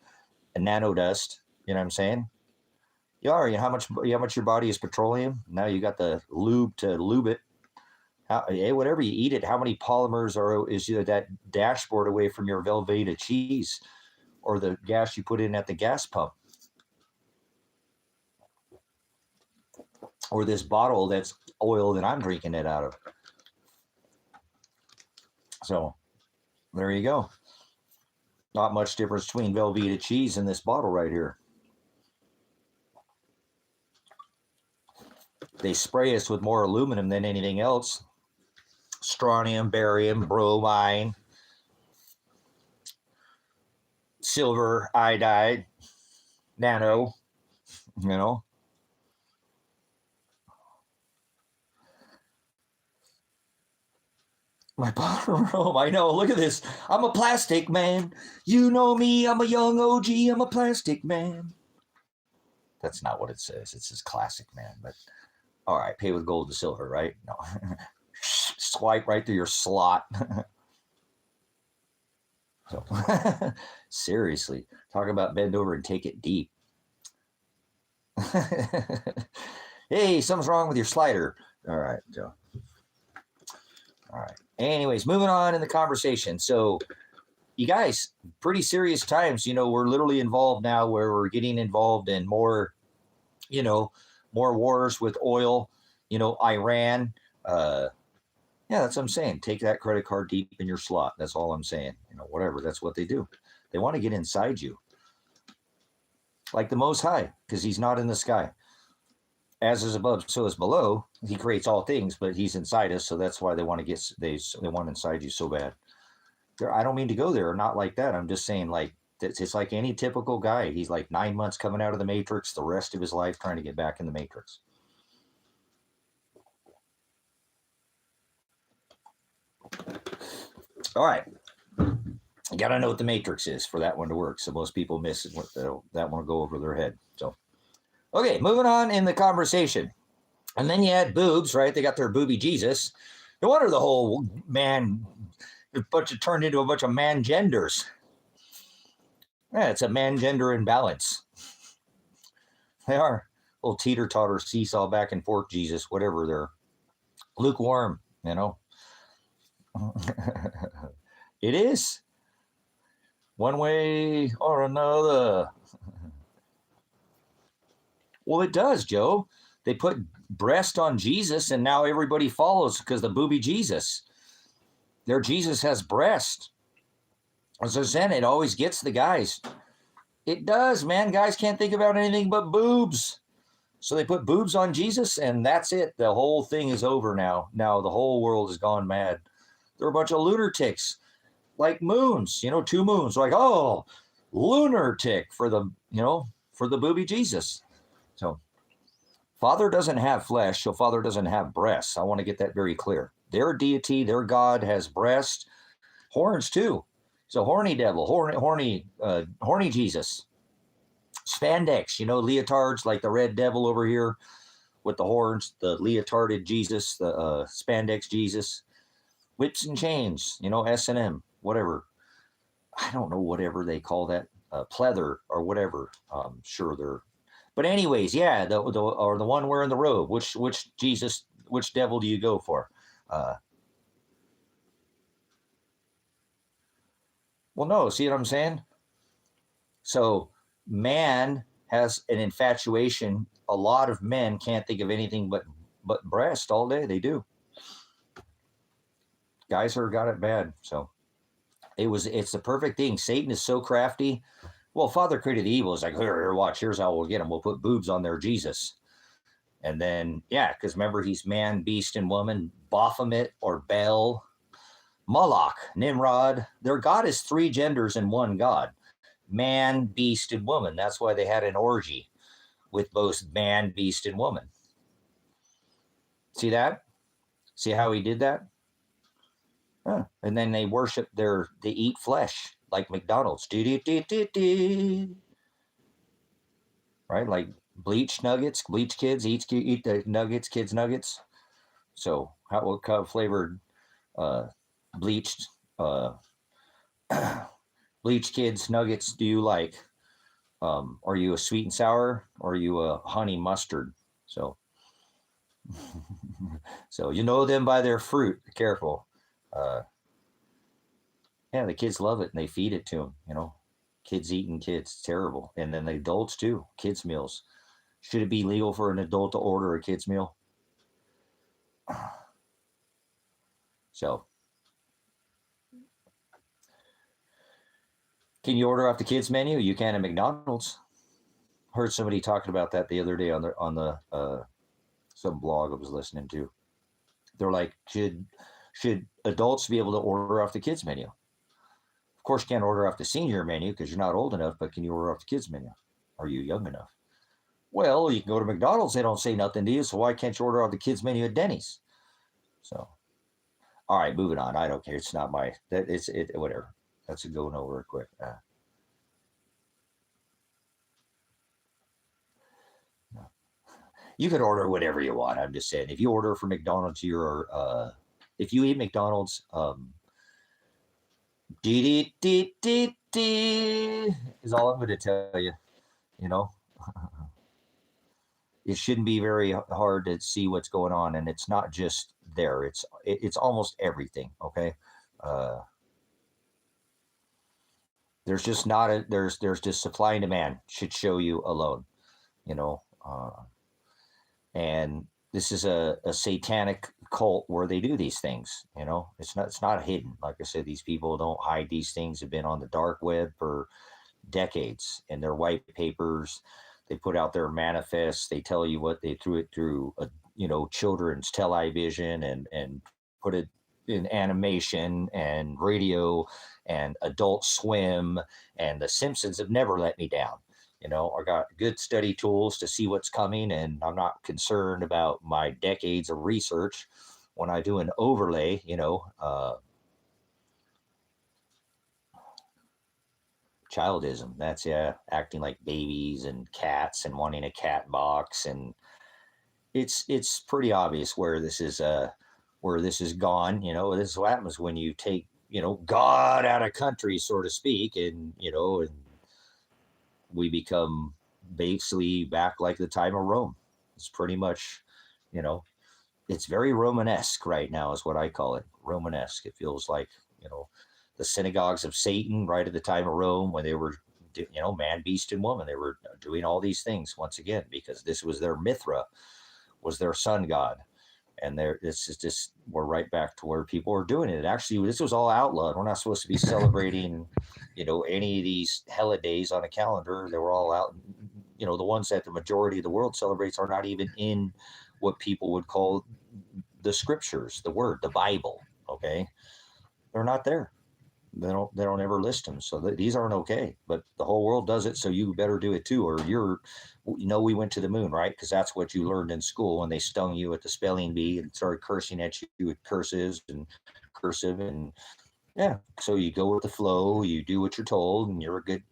nano dust. You know what I'm saying? You are. You know how much your body is petroleum? Now you got the lube to lube it. Whatever you eat it, how many polymers is that dashboard away from your Velveeta cheese or the gas you put in at the gas pump? Or this bottle that's oil that I'm drinking it out of. So there you go. Not much difference between Velveeta cheese and this bottle right here. They spray us with more aluminum than anything else. strontium, barium, bromine, silver, iodide, nano, you know. My bottom room. I know. Look at this. I'm a plastic man. You know me. I'm a young OG. I'm a plastic man. That's not what it says. It says classic man. But all right, pay with gold and silver, right? No. Swipe right through your slot. So, seriously, talk about bend over and take it deep. Hey, something's wrong with your slider. All right, Joe. All right. Anyways, moving on in the conversation. So, you guys, pretty serious times. We're literally involved now where we're getting involved in more, more wars with oil, Iran. Yeah, that's what I'm saying. Take that credit card deep in your slot. That's all I'm saying. Whatever. That's what they do. They want to get inside you. Like the Most High, because he's not in the sky. As is above, so is below. He creates all things, but he's inside us, so that's why they want to get they want inside you so bad. I don't mean to go there, not like that. I'm just saying, like, it's like any typical guy. He's like 9 months coming out of the Matrix, the rest of his life trying to get back in the Matrix. All right. You got to know what the Matrix is for that one to work. So most people miss it. That one will go over their head. So, okay, moving on in the conversation. And then you had boobs, right? They got their booby Jesus. No wonder the whole man turned into a bunch of man genders. Yeah, it's a man gender imbalance. They are. Little teeter-totter, seesaw, back and forth Jesus, whatever. They're lukewarm, It is. One way or another. Well, it does, Joe. They put breast on Jesus, and now everybody follows because the booby Jesus. Their Jesus has breast. As I said, it always gets the guys. It does, man. Guys can't think about anything but boobs. So they put boobs on Jesus, and that's it. The whole thing is over now. Now the whole world has gone mad. They're a bunch of lunatics. Like moons, 2 moons, like, oh, lunar tick for the booby Jesus. So Father doesn't have flesh, so Father doesn't have breasts. I want to get that very clear. Their deity, their God has breast, horns too. He's a horny devil, horny Jesus. Spandex, leotards like the red devil over here with the horns, the leotarded Jesus, the spandex Jesus, whips and chains, S&M. Whatever. I don't know, whatever they call that, pleather or whatever. Sure they're. But anyways, yeah, the one wearing the robe. Which Jesus, which devil do you go for? Well, no. See what I'm saying? So man has an infatuation. A lot of men can't think of anything but breast all day. They do. Guys are got it bad. So. It's the perfect thing. Satan is so crafty. Well, Father created the evil. It's like, here, watch. Here's how we'll get him. We'll put boobs on their Jesus. And then, yeah, because remember, he's man, beast, and woman. Baphomet or Bel, Moloch, Nimrod. Their God is 3 genders in one God. Man, beast, and woman. That's why they had an orgy with both man, beast, and woman. See that? See how he did that? Huh. And then they worship they eat flesh like McDonald's. Right? Like bleach nuggets, bleach kids eat the nuggets, kids nuggets. So what kind of flavored bleached bleached kids nuggets do you like? Are you a sweet and sour or are you a honey mustard? So so you know them by their fruit. Be careful. Yeah, the kids love it and they feed it to them, Kids eating kids. It's terrible. And then the adults too. Kids meals. Should it be legal for an adult to order a kid's meal? So, can you order off the kids menu? You can at McDonald's. Heard somebody talking about that the other day on the some blog I was listening to. They're like, should should adults be able to order off the kids menu? Of course, you can't order off the senior menu because you're not old enough, but can you order off the kids menu? Are you young enough? Well, you can go to McDonald's. They don't say nothing to you. So why can't you order off the kids menu at Denny's? So, all right, moving on. I don't care. It's not my, that it's it, whatever. That's going over quick. No. You can order whatever you want. I'm just saying, if you order from McDonald's, if you eat McDonald's, dee dee dee dee is all I'm going to tell you. You know, it shouldn't be very hard to see what's going on, and it's not just there. It's almost everything. Okay, uh, there's just not a there's just supply and demand should show you alone. You know, and this is a satanic cult where they do these things. You know, it's not hidden. Like I said, these people don't hide these things. Have been on the dark web for decades in their white papers. They put out their manifests. They tell you what they threw it through, children's television and put it in animation and radio and Adult Swim, and The Simpsons have never let me down. I got good study tools to see what's coming, and I'm not concerned about my decades of research when I do an overlay. Childism. That's, yeah, acting like babies and cats and wanting a cat box, and it's pretty obvious where this is gone. This is what happens when you take God out of country, so to speak, and we become basically back like the time of Rome. It's pretty much, you know, it's very Romanesque right now, is what I call it. Romanesque. It feels like, you know, the synagogues of Satan right at the time of Rome, when they were, man, beast, and woman. They were doing all these things once again because this was their Mithra, was their sun god. And it's just we're right back to where people are doing it. Actually, this was all outlawed. We're not supposed to be celebrating, any of these holidays on a calendar. They were all out. The ones that the majority of the world celebrates are not even in what people would call the scriptures, the word, the Bible. Okay, they're not there. They don't ever list them. So these aren't okay. But the whole world does it, so you better do it too, or we went to the moon, right? Because that's what you learned in school when they stung you at the spelling bee and started cursing at you with curses and cursive, and yeah. So you go with the flow, you do what you're told, and you're a good,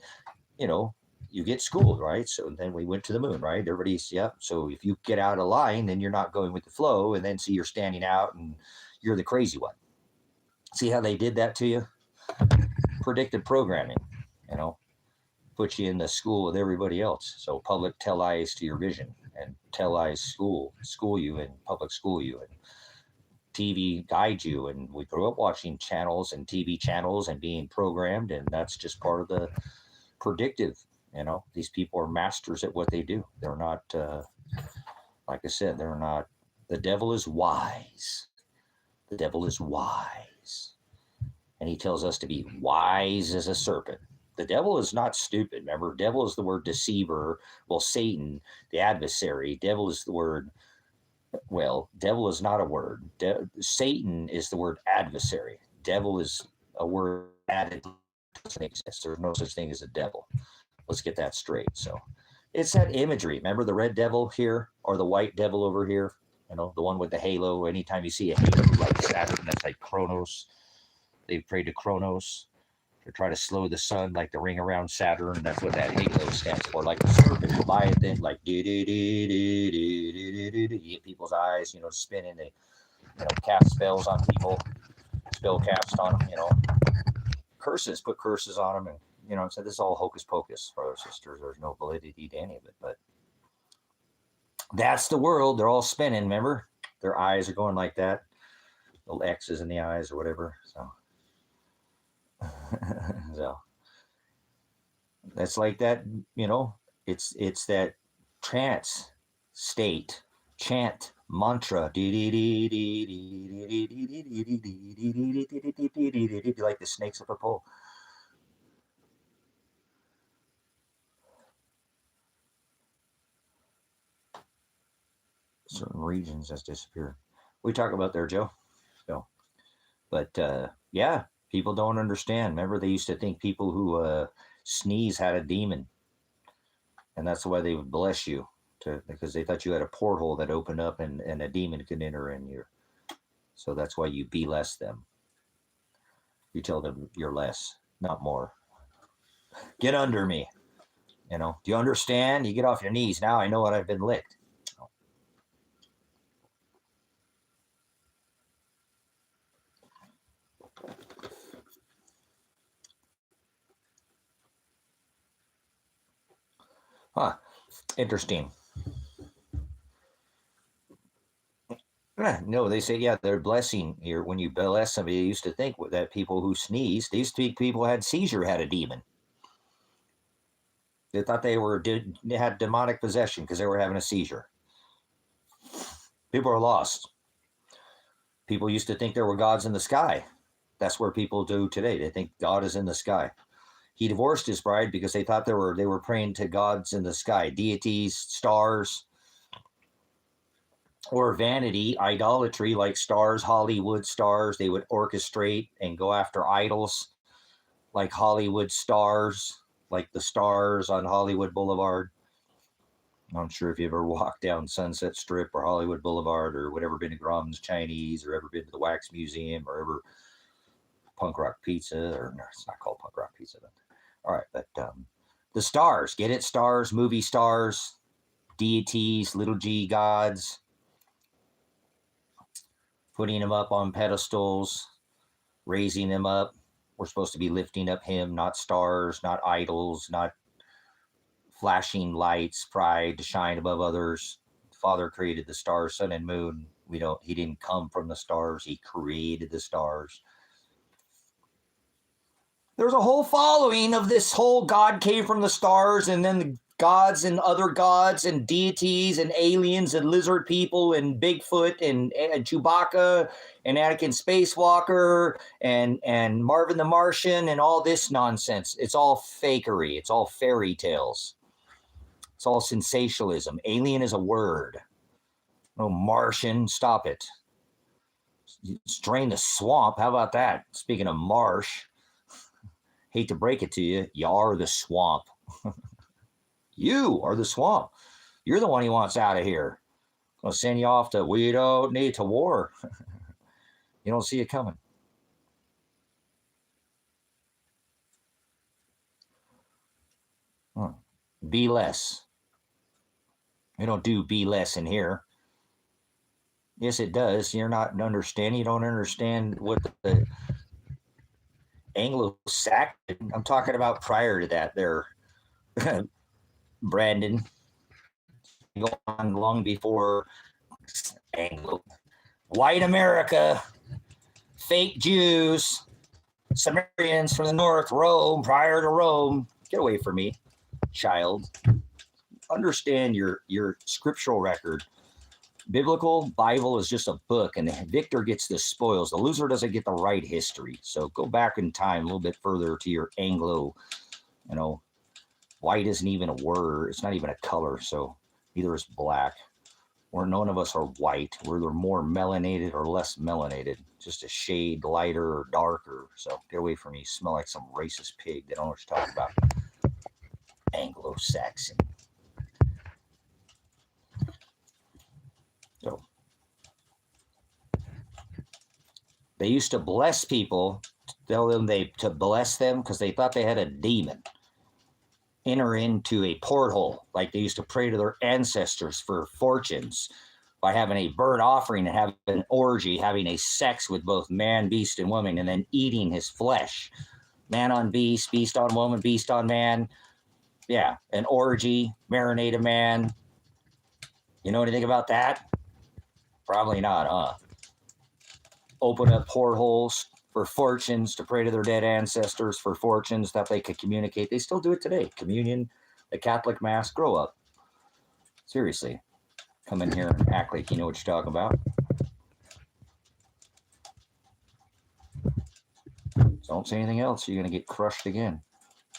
you know, you get schooled, right? So then we went to the moon, right? Everybody's, yeah. So if you get out of line, then you're not going with the flow, and then see you're standing out and you're the crazy one. See how they did that to you? Predictive programming, you know, put you in the school with everybody else. So public tell lies to your vision, and tell lies school you, and public school you, and TV guide you. And we grew up watching channels and TV channels and being programmed, and that's just part of the predictive. These people are masters at what they do. They're not, like I said, they're not. The devil is wise. The devil is wise. And he tells us to be wise as a serpent. The devil is not stupid. Remember, devil is the word deceiver. Well, Satan, the adversary. Devil is the word. Well, devil is not a word. Satan is the word adversary. Devil is a word added. Doesn't exist. There's no such thing as a devil. Let's get that straight. So it's that imagery. Remember the red devil here, or the white devil over here? The one with the halo. Anytime you see a halo like Saturn, that's like Kronos. They prayed to Kronos to try to slow the sun, like the ring around Saturn. That's what that halo stands for. Like the serpent, Leviathan, like you get people's eyes, spinning. They, cast spells on people, spell cast on them. Curses, put curses on them, and so this is all hocus pocus, brothers and sisters. There's no validity to any of it, but that's the world. They're all spinning. Remember, their eyes are going like that, little X's in the eyes or whatever. So. So that's like that, it's that trance state, chant, mantra, like the snakes up a pole. Certain regions has disappeared. We talk about there, Joe. So But yeah, people don't understand. Remember, they used to think people who sneeze had a demon, and that's why they would bless you, because they thought you had a porthole that opened up and a demon could enter in you. So that's why you be less them. You tell them you're less, not more. Get under me. Do you understand? You get off your knees. Now I know what I've been licked. Huh. Interesting. No, they say, yeah, they're blessing here. When you bless somebody, they used to think that people who sneezed, they used to think people had seizure had a demon. They thought they had demonic possession because they were having a seizure. People are lost. People used to think there were gods in the sky. That's where people do today. They think God is in the sky. He divorced his bride because they thought they were praying to gods in the sky, deities, stars, or vanity, idolatry, like stars, Hollywood stars. They would orchestrate and go after idols like Hollywood stars, like the stars on Hollywood Boulevard. I'm not sure if you've ever walked down Sunset Strip or Hollywood Boulevard or whatever, been to Grom's Chinese or ever been to the Wax Museum or ever Punk Rock Pizza, or no, it's not called Punk Rock Pizza. But, all right, but the stars, get it? Stars, movie stars, deities, little g gods, putting them up on pedestals, raising them up. We're supposed to be lifting up him, not stars, not idols, not flashing lights, pride to shine above others. Father created the stars, sun and moon. He didn't come from the stars. He created the stars. There's a whole following of this whole God came from the stars, and then the gods and other gods and deities and aliens and lizard people and Bigfoot and Chewbacca and Anakin Spacewalker and Marvin the Martian and all this nonsense. It's all fakery. It's all fairy tales. It's all sensationalism. Alien is a word. No, Martian, stop it. Drain the swamp. How about that? Speaking of marsh, hate to break it to you, you are the swamp. You are the swamp. You're the one he wants out of here. Gonna send you off to, we don't need to war. You don't see it coming. Be less. We don't do be less in here. Yes, it does. You're not understanding. You don't understand what the Anglo-Saxon. I'm talking about prior to that. There, Brandon, go on long before Anglo, white America, fake Jews, Sumerians from the north, Rome, prior to Rome. Get away from me, child. Understand your scriptural record. Biblical Bible is just a book, and Victor gets the spoils. The loser doesn't get the right history. So go back in time a little bit further to your Anglo. White isn't even a word. It's not even a color. So either is black. Or none of us are white. We're more melanated or less melanated. Just a shade lighter or darker. So get away from me. You smell like some racist pig. They don't know what you're talking about. Anglo-Saxon. So they used to bless people, tell them to bless them because they thought they had a demon enter into a porthole. Like they used to pray to their ancestors for fortunes by having a burnt offering and having an orgy, having a sex with both man, beast, and woman, and then eating his flesh. Man on beast, beast on woman, beast on man. Yeah, an orgy, marinate a man. You know anything about that? Probably not, huh? Open up portholes for fortunes, to pray to their dead ancestors for fortunes that they could communicate. They still do it today. Communion, the Catholic Mass. Grow up. Seriously. Come in here and act like you know what you're talking about. Don't say anything else. You're going to get crushed again.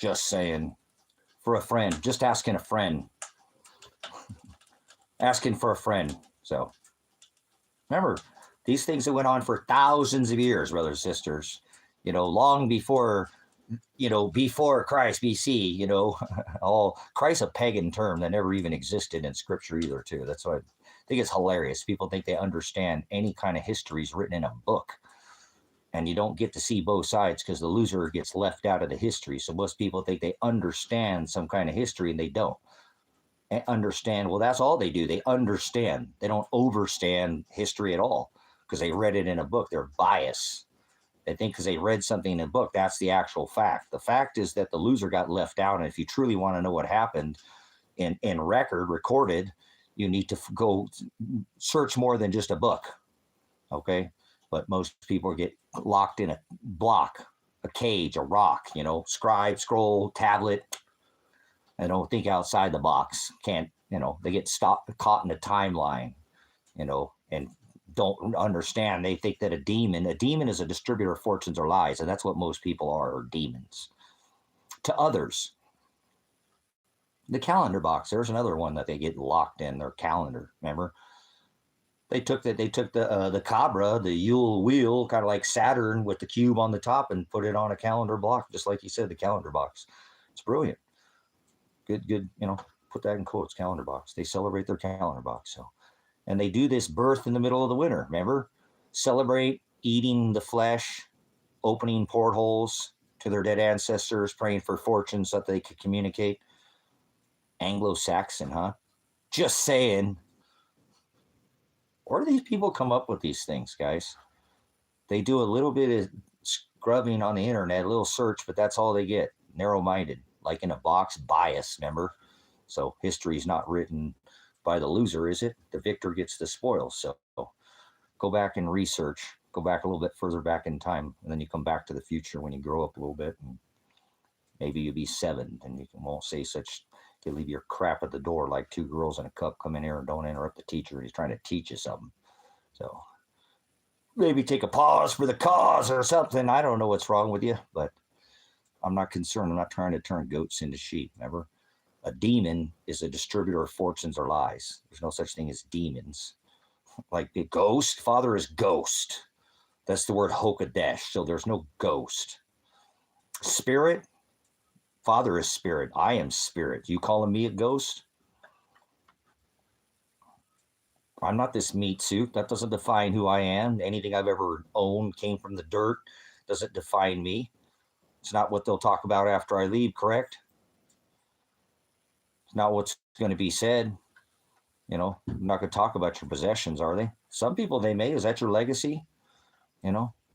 Just saying. For a friend. Just asking a friend. Asking for a friend. So, remember, These things that went on for thousands of years, brothers and sisters, long before, before Christ, BC, all Christ's a pagan term that never even existed in scripture either, too. That's why I think it's hilarious. People think they understand any kind of histories written in a book. And you don't get to see both sides because the loser gets left out of the history. So most people think they understand some kind of history and they don't understand. Well, that's all they do. They understand. They don't overstand history at all because they read it in a book. They're biased. They think because they read something in a book, that's the actual fact. The fact is that the loser got left out. And if you truly want to know what happened in recorded, you need to go search more than just a book. Okay. But most people get locked in a block, a cage, a rock, scribe, scroll, tablet. They don't think outside the box. Can't, they get caught in a timeline, and don't understand. They think that a demon is a distributor of fortunes or lies. And that's what most people are demons. To others, the calendar box, there's another one that they get locked in their calendar. Remember? They took the Cabra, the Yule wheel, kind of like Saturn with the cube on the top, and put it on a calendar block, just like you said, the calendar box. It's brilliant. Good. Put that in quotes, calendar box. They celebrate their calendar box. So, and they do this birth in the middle of the winter. Remember, celebrate eating the flesh, opening portholes to their dead ancestors, praying for fortune so that they could communicate. Anglo-Saxon, huh? Just saying. Where do these people come up with these things, guys? They do a little bit of scrubbing on the internet, a little search, but that's all they get. Narrow-minded, like in a box, bias, remember? So history is not written by the loser, is it? The victor gets the spoils. So go back and research. Go back a little bit further back in time, and then you come back to the future when you grow up a little bit, and maybe you'll be 7, and you won't say such. You leave your crap at the door like 2 girls in a cup. Come in here and don't interrupt the teacher. He's trying to teach you something. So maybe take a pause for the cause or something. I don't know what's wrong with you, but I'm not concerned. I'm not trying to turn goats into sheep. Remember, a demon is a distributor of fortunes or lies. There's no such thing as demons. Like the ghost, father is ghost. That's the word Hokadesh. So there's no ghost. Spirit, father is spirit. I am spirit. You calling me a ghost? I'm not this meat suit. That doesn't define who I am. Anything I've ever owned came from the dirt. Doesn't define me. It's not what they'll talk about after I leave, correct? It's not what's going to be said. I'm not going to talk about your possessions, are they? Some people they may. Is that your legacy?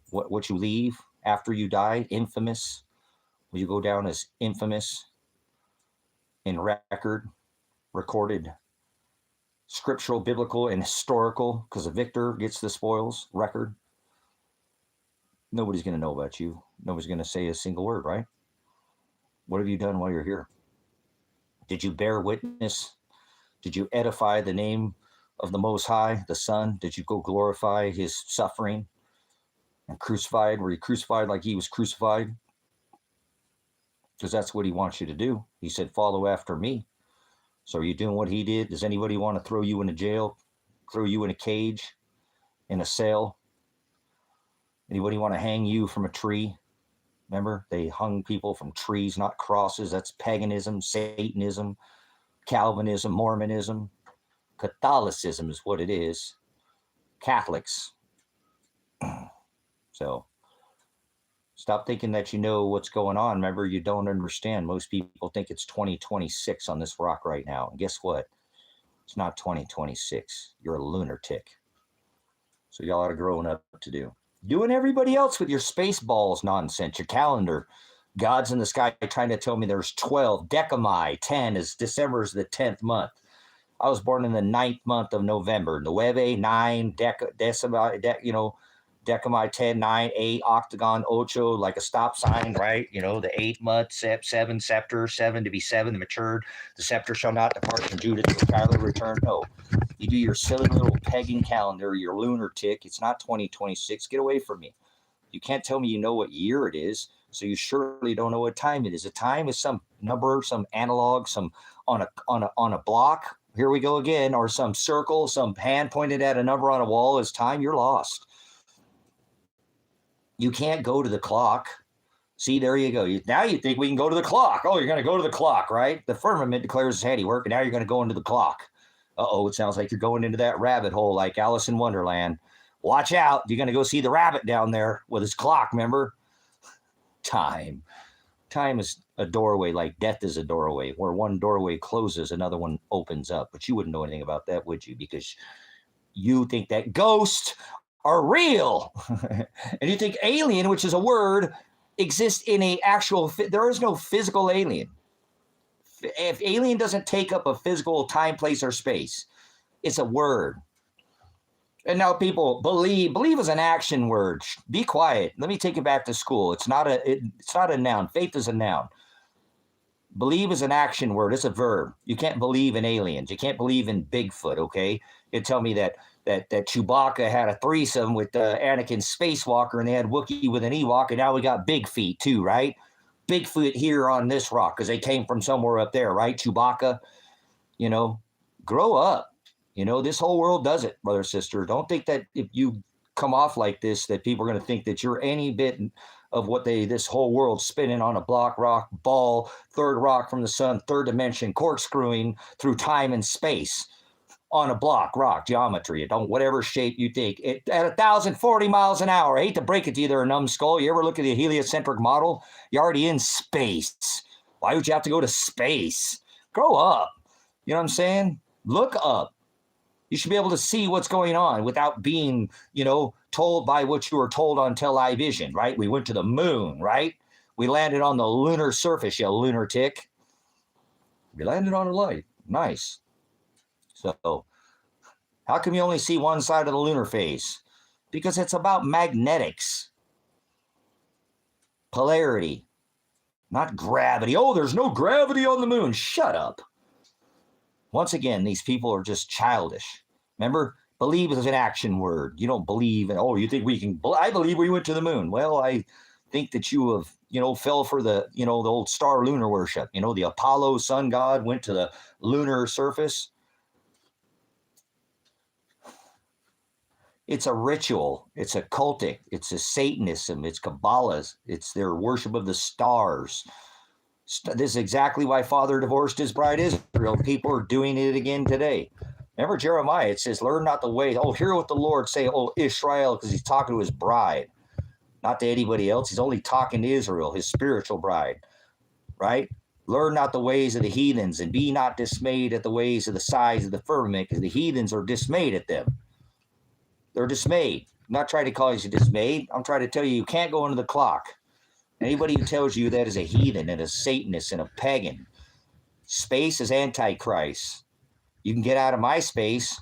What you leave after you die? Infamous. Will you go down as infamous in recorded, scriptural, biblical, and historical, because the victor gets the spoils record? Nobody's going to know about you. Nobody's going to say a single word, right? What have you done while you're here? Did you bear witness? Did you edify the name of the Most High, the Son? Did you go glorify his suffering and crucified? Were you crucified like he was crucified? Because that's what he wants you to do. He said, follow after me. So are you doing what he did? Does anybody want to throw you in a jail, throw you in a cage, in a cell? Anybody want to hang you from a tree? Remember, they hung people from trees, not crosses. That's paganism, Satanism, Calvinism, Mormonism. Catholicism is what it is. Catholics. So stop thinking that you know what's going on. Remember, you don't understand. Most people think it's 2026 on this rock right now. And guess what? It's not 2026. You're a lunatic. So y'all ought to growing up to do. Doing everybody else with your space balls nonsense, your calendar. God's in the sky trying to tell me there's 12. Decami, 10 is December is the 10th month. I was born in the 9th month of November. Nueve, 9, Decami, 10, 9, 8, octagon, ocho, like a stop sign, right? The 8th month, 7, scepter, 7 to be 7, matured. The scepter shall not depart from Judah till Kyler return. No. You do your silly little pagan calendar, your lunatic. It's not 2026. Get away from me. You can't tell me you know what year it is, so you surely don't know what time it is. A time is some number, some analog, some on a block, here we go again, or some circle, some hand pointed at a number on a wall is time, you're lost. You can't go to the clock. See, there you go. Now you think we can go to the clock. Oh, you're going to go to the clock, right? The firmament declares its handiwork, and now you're going to go into the clock. Uh-oh, it sounds like you're going into that rabbit hole like Alice in Wonderland. Watch out. You're going to go see the rabbit down there with his clock, remember? Time. Time is a doorway, like death is a doorway. Where one doorway closes, another one opens up. But you wouldn't know anything about that, would you? Because you think that ghosts are real. And you think alien, which is a word, exists in a actual, there is no physical alien. If alien doesn't take up a physical time, place, or space, it's a word. And now people believe is an action word. Be quiet. Let me take you back to school. It's not a noun. Faith is a noun. Believe is an action word. It's a verb. You can't believe in aliens. You can't believe in Bigfoot, okay? You tell me that Chewbacca had a threesome with Anakin Spacewalker, and they had Wookiee with an Ewok, and now we got Big Feet too, right? Bigfoot here on this rock because they came from somewhere up there, right? Chewbacca, grow up. This whole world does it, brother, sister. Don't think that if you come off like this, that people are going to think that you're any bit of what this whole world spinning on a block, rock, ball, third rock from the sun, third dimension, corkscrewing through time and space on a block, rock, geometry, whatever shape you think. At 1,040 miles an hour. I hate to break it to you there, numbskull. You ever look at the heliocentric model? You're already in space. Why would you have to go to space? Grow up. You know what I'm saying? Look up. You should be able to see what's going on without being, told by what you were told on television, right? We went to the moon, right? We landed on the lunar surface, you lunatic. We landed on a light. Nice. So, how come you only see one side of the lunar phase? Because it's about magnetics. Polarity, not gravity. Oh, there's no gravity on the moon. Shut up. Once again, these people are just childish. Remember, believe is an action word. You don't believe in, you think we can, I believe we went to the moon. Well, I think that you have, fell for the, the old star lunar worship. The Apollo sun god went to the lunar surface. It's a ritual. It's a cultic. It's a Satanism. It's Kabbalah. It's their worship of the stars. This is exactly why Father divorced his bride Israel. People are doing it again today. Remember Jeremiah, it says, learn not the way. Oh, hear what the Lord say, oh, Israel, because he's talking to his bride, not to anybody else. He's only talking to Israel, his spiritual bride, right? Learn not the ways of the heathens and be not dismayed at the ways of the sides of the firmament, because the heathens are dismayed at them. They're dismayed. I'm not trying to cause you dismayed. I'm trying to tell you can't go into the clock. Anybody who tells you that is a heathen and a Satanist and a pagan. Space is Antichrist. You can get out of my space.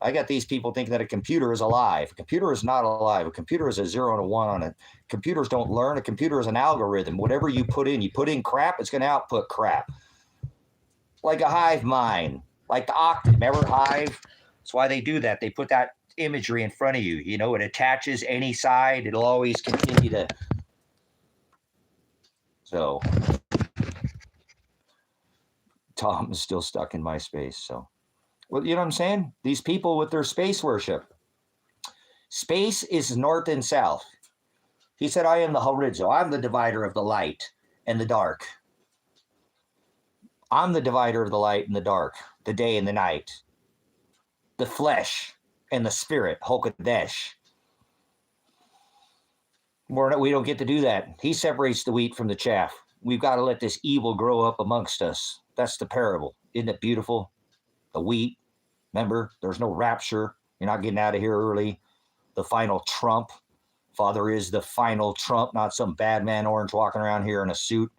I got these people thinking that a computer is alive. A computer is not alive. A computer is a 0 and a 1 on it. Computers don't learn. A computer is an algorithm. Whatever you put in crap, it's going to output crap. Like a hive mind, like the octet. Remember hive? That's why they do that. They put that imagery in front of you. It attaches any side. It'll always continue to. So Tom is still stuck in my space. So, well, you know what I'm saying? These people with their space worship. Space is north and south. He said, I am the horizon. I'm the divider of the light and the dark. I'm the divider of the light and the dark, the day and the night, the flesh and the spirit, Hokadesh. We don't get to do that. He separates the wheat from the chaff. We've got to let this evil grow up amongst us. That's the parable. Isn't it beautiful? The wheat. Remember, there's no rapture. You're not getting out of here early. The final trump. Father is the final trump, not some bad man orange walking around here in a suit,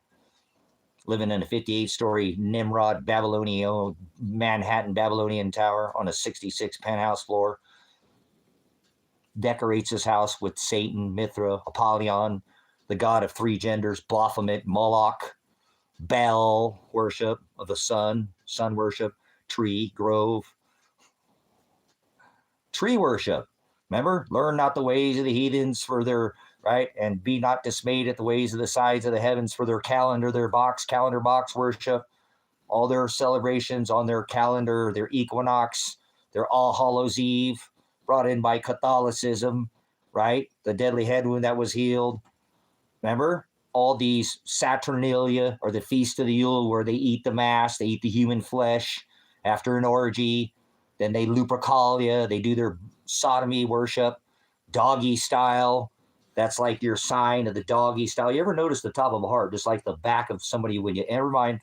living in a 58-story Nimrod Manhattan Babylonian tower on a 66 penthouse floor. Decorates his house with Satan, Mithra, Apollyon, the god of three genders, Baphomet, Moloch, Baal worship of the sun worship, tree, grove, tree worship. Remember, learn not the ways of the heathens for their, right? And be not dismayed at the ways of the sides of the heavens for their calendar box worship. all their celebrations on their calendar, their equinox, their All Hallows Eve, brought in by Catholicism, right? The deadly head wound that was healed. Remember? All these Saturnalia, or the Feast of the Yule, where they eat the mass, they eat the human flesh after an orgy. Then they Lupercalia, they do their sodomy worship, doggy style. That's like your sign of the doggy style. You ever notice the top of a heart, just like the back of somebody when you never mind,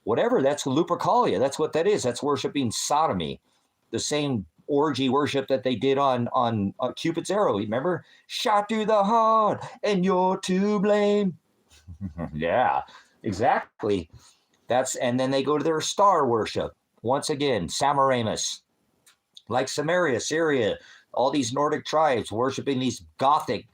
whatever, that's Lupercalia. That's what that is. That's worshiping sodomy. The same orgy worship that they did on Cupid's arrow. Remember? Shot through the heart and you're to blame. Yeah, exactly. And then they go to their star worship. Once again, Samaramus, like Samaria, Syria, all these Nordic tribes worshiping these Gothic,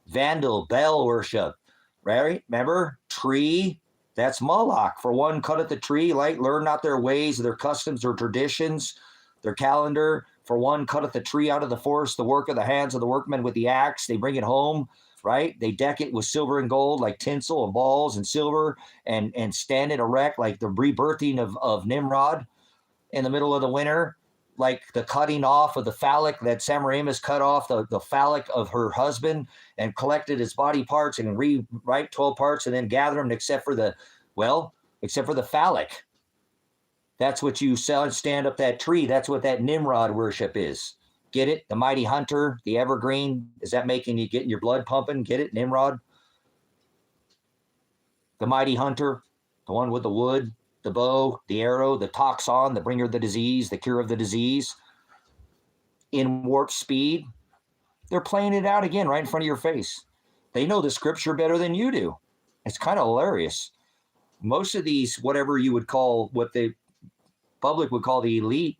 Vandal, Bel worship. Right? Remember? Tree, that's Moloch. For one, cut at the tree, like learn not their ways, their customs, or traditions, their calendar. For one, cut at the tree out of the forest, the work of the hands of the workmen with the axe. They bring it home, right? They deck it with silver and gold, like tinsel and balls and silver, and stand it erect, like the rebirthing of Nimrod in the middle of the winter, like the cutting off of the phallic that Samaramis cut off the phallic of her husband and collected his body parts and rewrite 12 parts and then gather them except for the phallic. That's what you stand up that tree. That's what that Nimrod worship is. Get it? The mighty hunter, the evergreen. Is that making you get your blood pumping? Get it? Nimrod? The mighty hunter, the one with the wood, the bow, the arrow, the toxon, the bringer of the disease, the cure of the disease, in warp speed. They're playing it out again right in front of your face. They know the scripture better than you do. It's kind of hilarious. Most of these, whatever you would call, what the public would call the elite,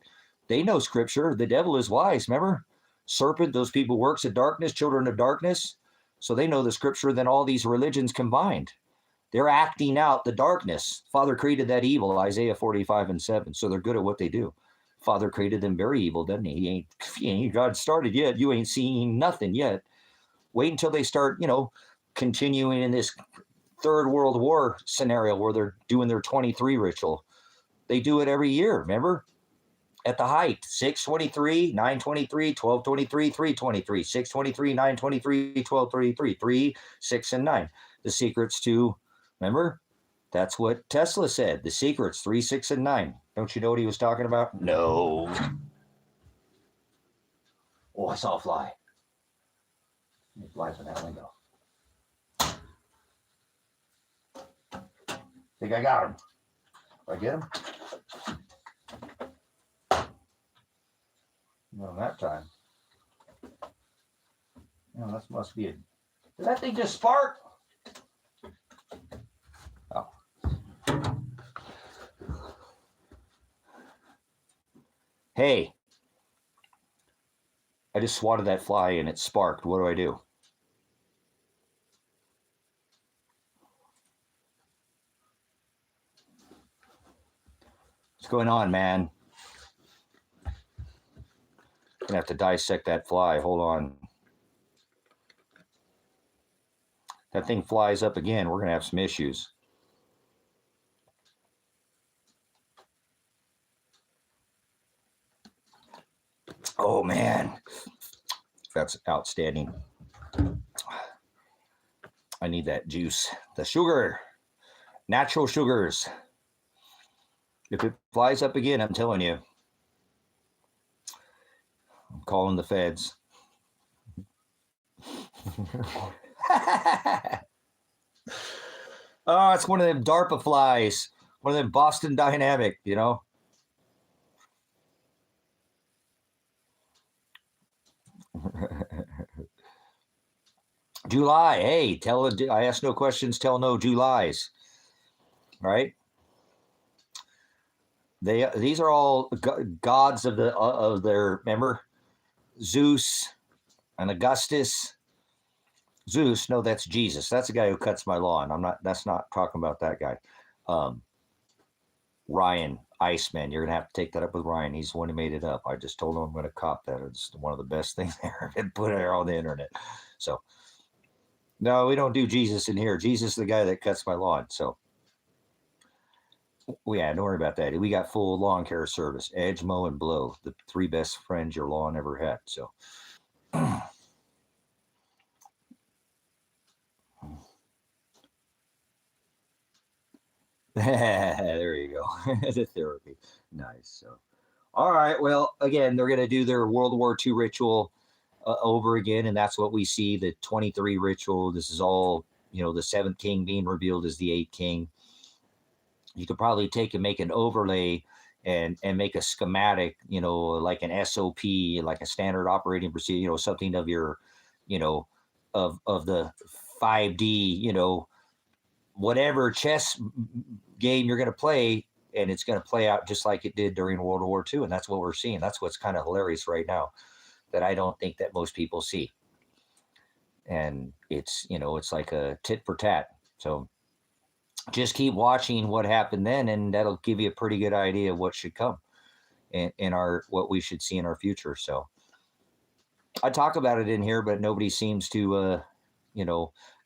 they know scripture. The devil is wise. Remember? Serpent, those people works of darkness, children of darkness. So they know the scripture than all these religions combined. They're acting out the darkness. Father created that evil, Isaiah 45:7. So they're good at what they do. Father created them very evil, doesn't he? He ain't God started yet. You ain't seeing nothing yet. Wait until they start, continuing in this Third World War scenario where they're doing their 23 ritual. They do it every year, remember? At the height, 623, 923, 1223, 323, 623, 923, 1233, 3, 6, and 9. The secrets to, remember? That's what Tesla said. The secrets, 3, 6, and 9. Don't you know what he was talking about? No. Oh, I saw a fly. It flies in that window. Think I got him. Did I get him? No, that time. No, that must be it. Did that thing just spark? Oh. Hey. I just swatted that fly and it sparked. What do I do? What's going on, man? I'm gonna have to dissect that fly. Hold on. That thing flies up again. We're gonna have some issues. Oh man, that's outstanding. I need that juice, the sugar, natural sugars. If it flies up again, I'm telling you, I'm calling the feds. Oh, it's one of them DARPA flies, one of them Boston Dynamic, July, hey, I ask no questions, tell no Julys, right? These are all gods of their, remember, Zeus and Augustus. Zeus, no, that's Jesus. That's the guy who cuts my lawn. That's not talking about that guy. Ryan, Iceman, you're gonna have to take that up with Ryan. He's the one who made it up. I just told him I'm gonna cop that. It's one of the best things there and put it on the internet. So no, we don't do Jesus in here. Jesus is the guy that cuts my lawn. So Well, yeah, don't worry about that. We got full lawn care service, edge, mow, and blow, the three best friends your lawn ever had. So there you go. The therapy. Nice. So, all right. Well, again, they're going to do their World War II ritual over again. And that's what we see, the 23 ritual. This is all, the seventh king being revealed as the eighth king. You could probably take and make an overlay and make a schematic, like an SOP, like a standard operating procedure, something of your, you know, of the 5D, whatever chess game you're going to play, and it's going to play out just like it did during World War II. And that's what we're seeing. That's what's kind of hilarious right now, that I don't think that most people see. And it's like a tit for tat. So just keep watching what happened then, and that'll give you a pretty good idea of what should come in our what we should see in our future. So I talk about it in here, but nobody seems to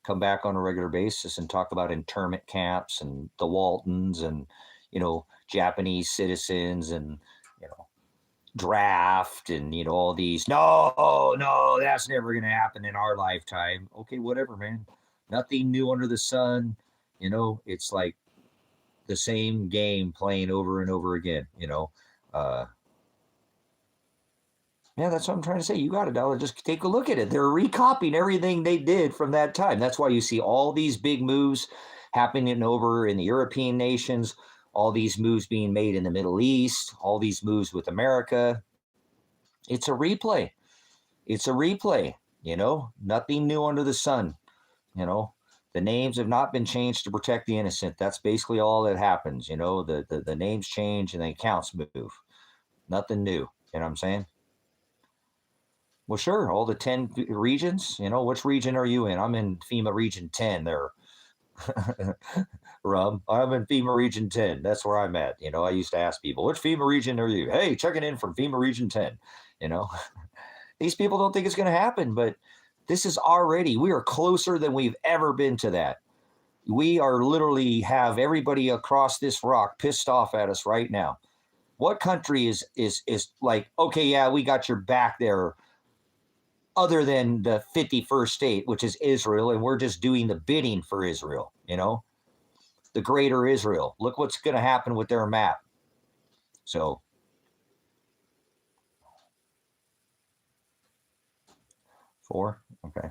come back on a regular basis and talk about internment camps and the Waltons and Japanese citizens and draft and all these. No, that's never going to happen in our lifetime. Okay, whatever, man. Nothing new under the sun. It's like the same game playing over and over again. Uh, yeah, that's what I'm trying to say. You got it, Dollar. Just take a look at it. They're recopying everything they did from that time. That's why you see all these big moves happening over in the European nations, all these moves being made in the Middle East, all these moves with America. It's a replay. It's a replay. Nothing new under the sun. The names have not been changed to protect the innocent. That's basically all that happens. The names change and the accounts move. Nothing new. You know what I'm saying? Well, sure. All the 10 regions. Which region are you in? I'm in FEMA Region 10 there. I'm in FEMA Region 10. That's where I'm at. I used to ask people, which FEMA region are you? Hey, checking in from FEMA Region 10. These people don't think it's going to happen, but this is we are closer than we've ever been to that. We are literally have everybody across this rock pissed off at us right now. What country is like, okay, yeah, we got your back there, other than the 51st state, which is Israel, and we're just doing the bidding for Israel, the greater Israel. Look what's going to happen with their map. So, 4? Okay.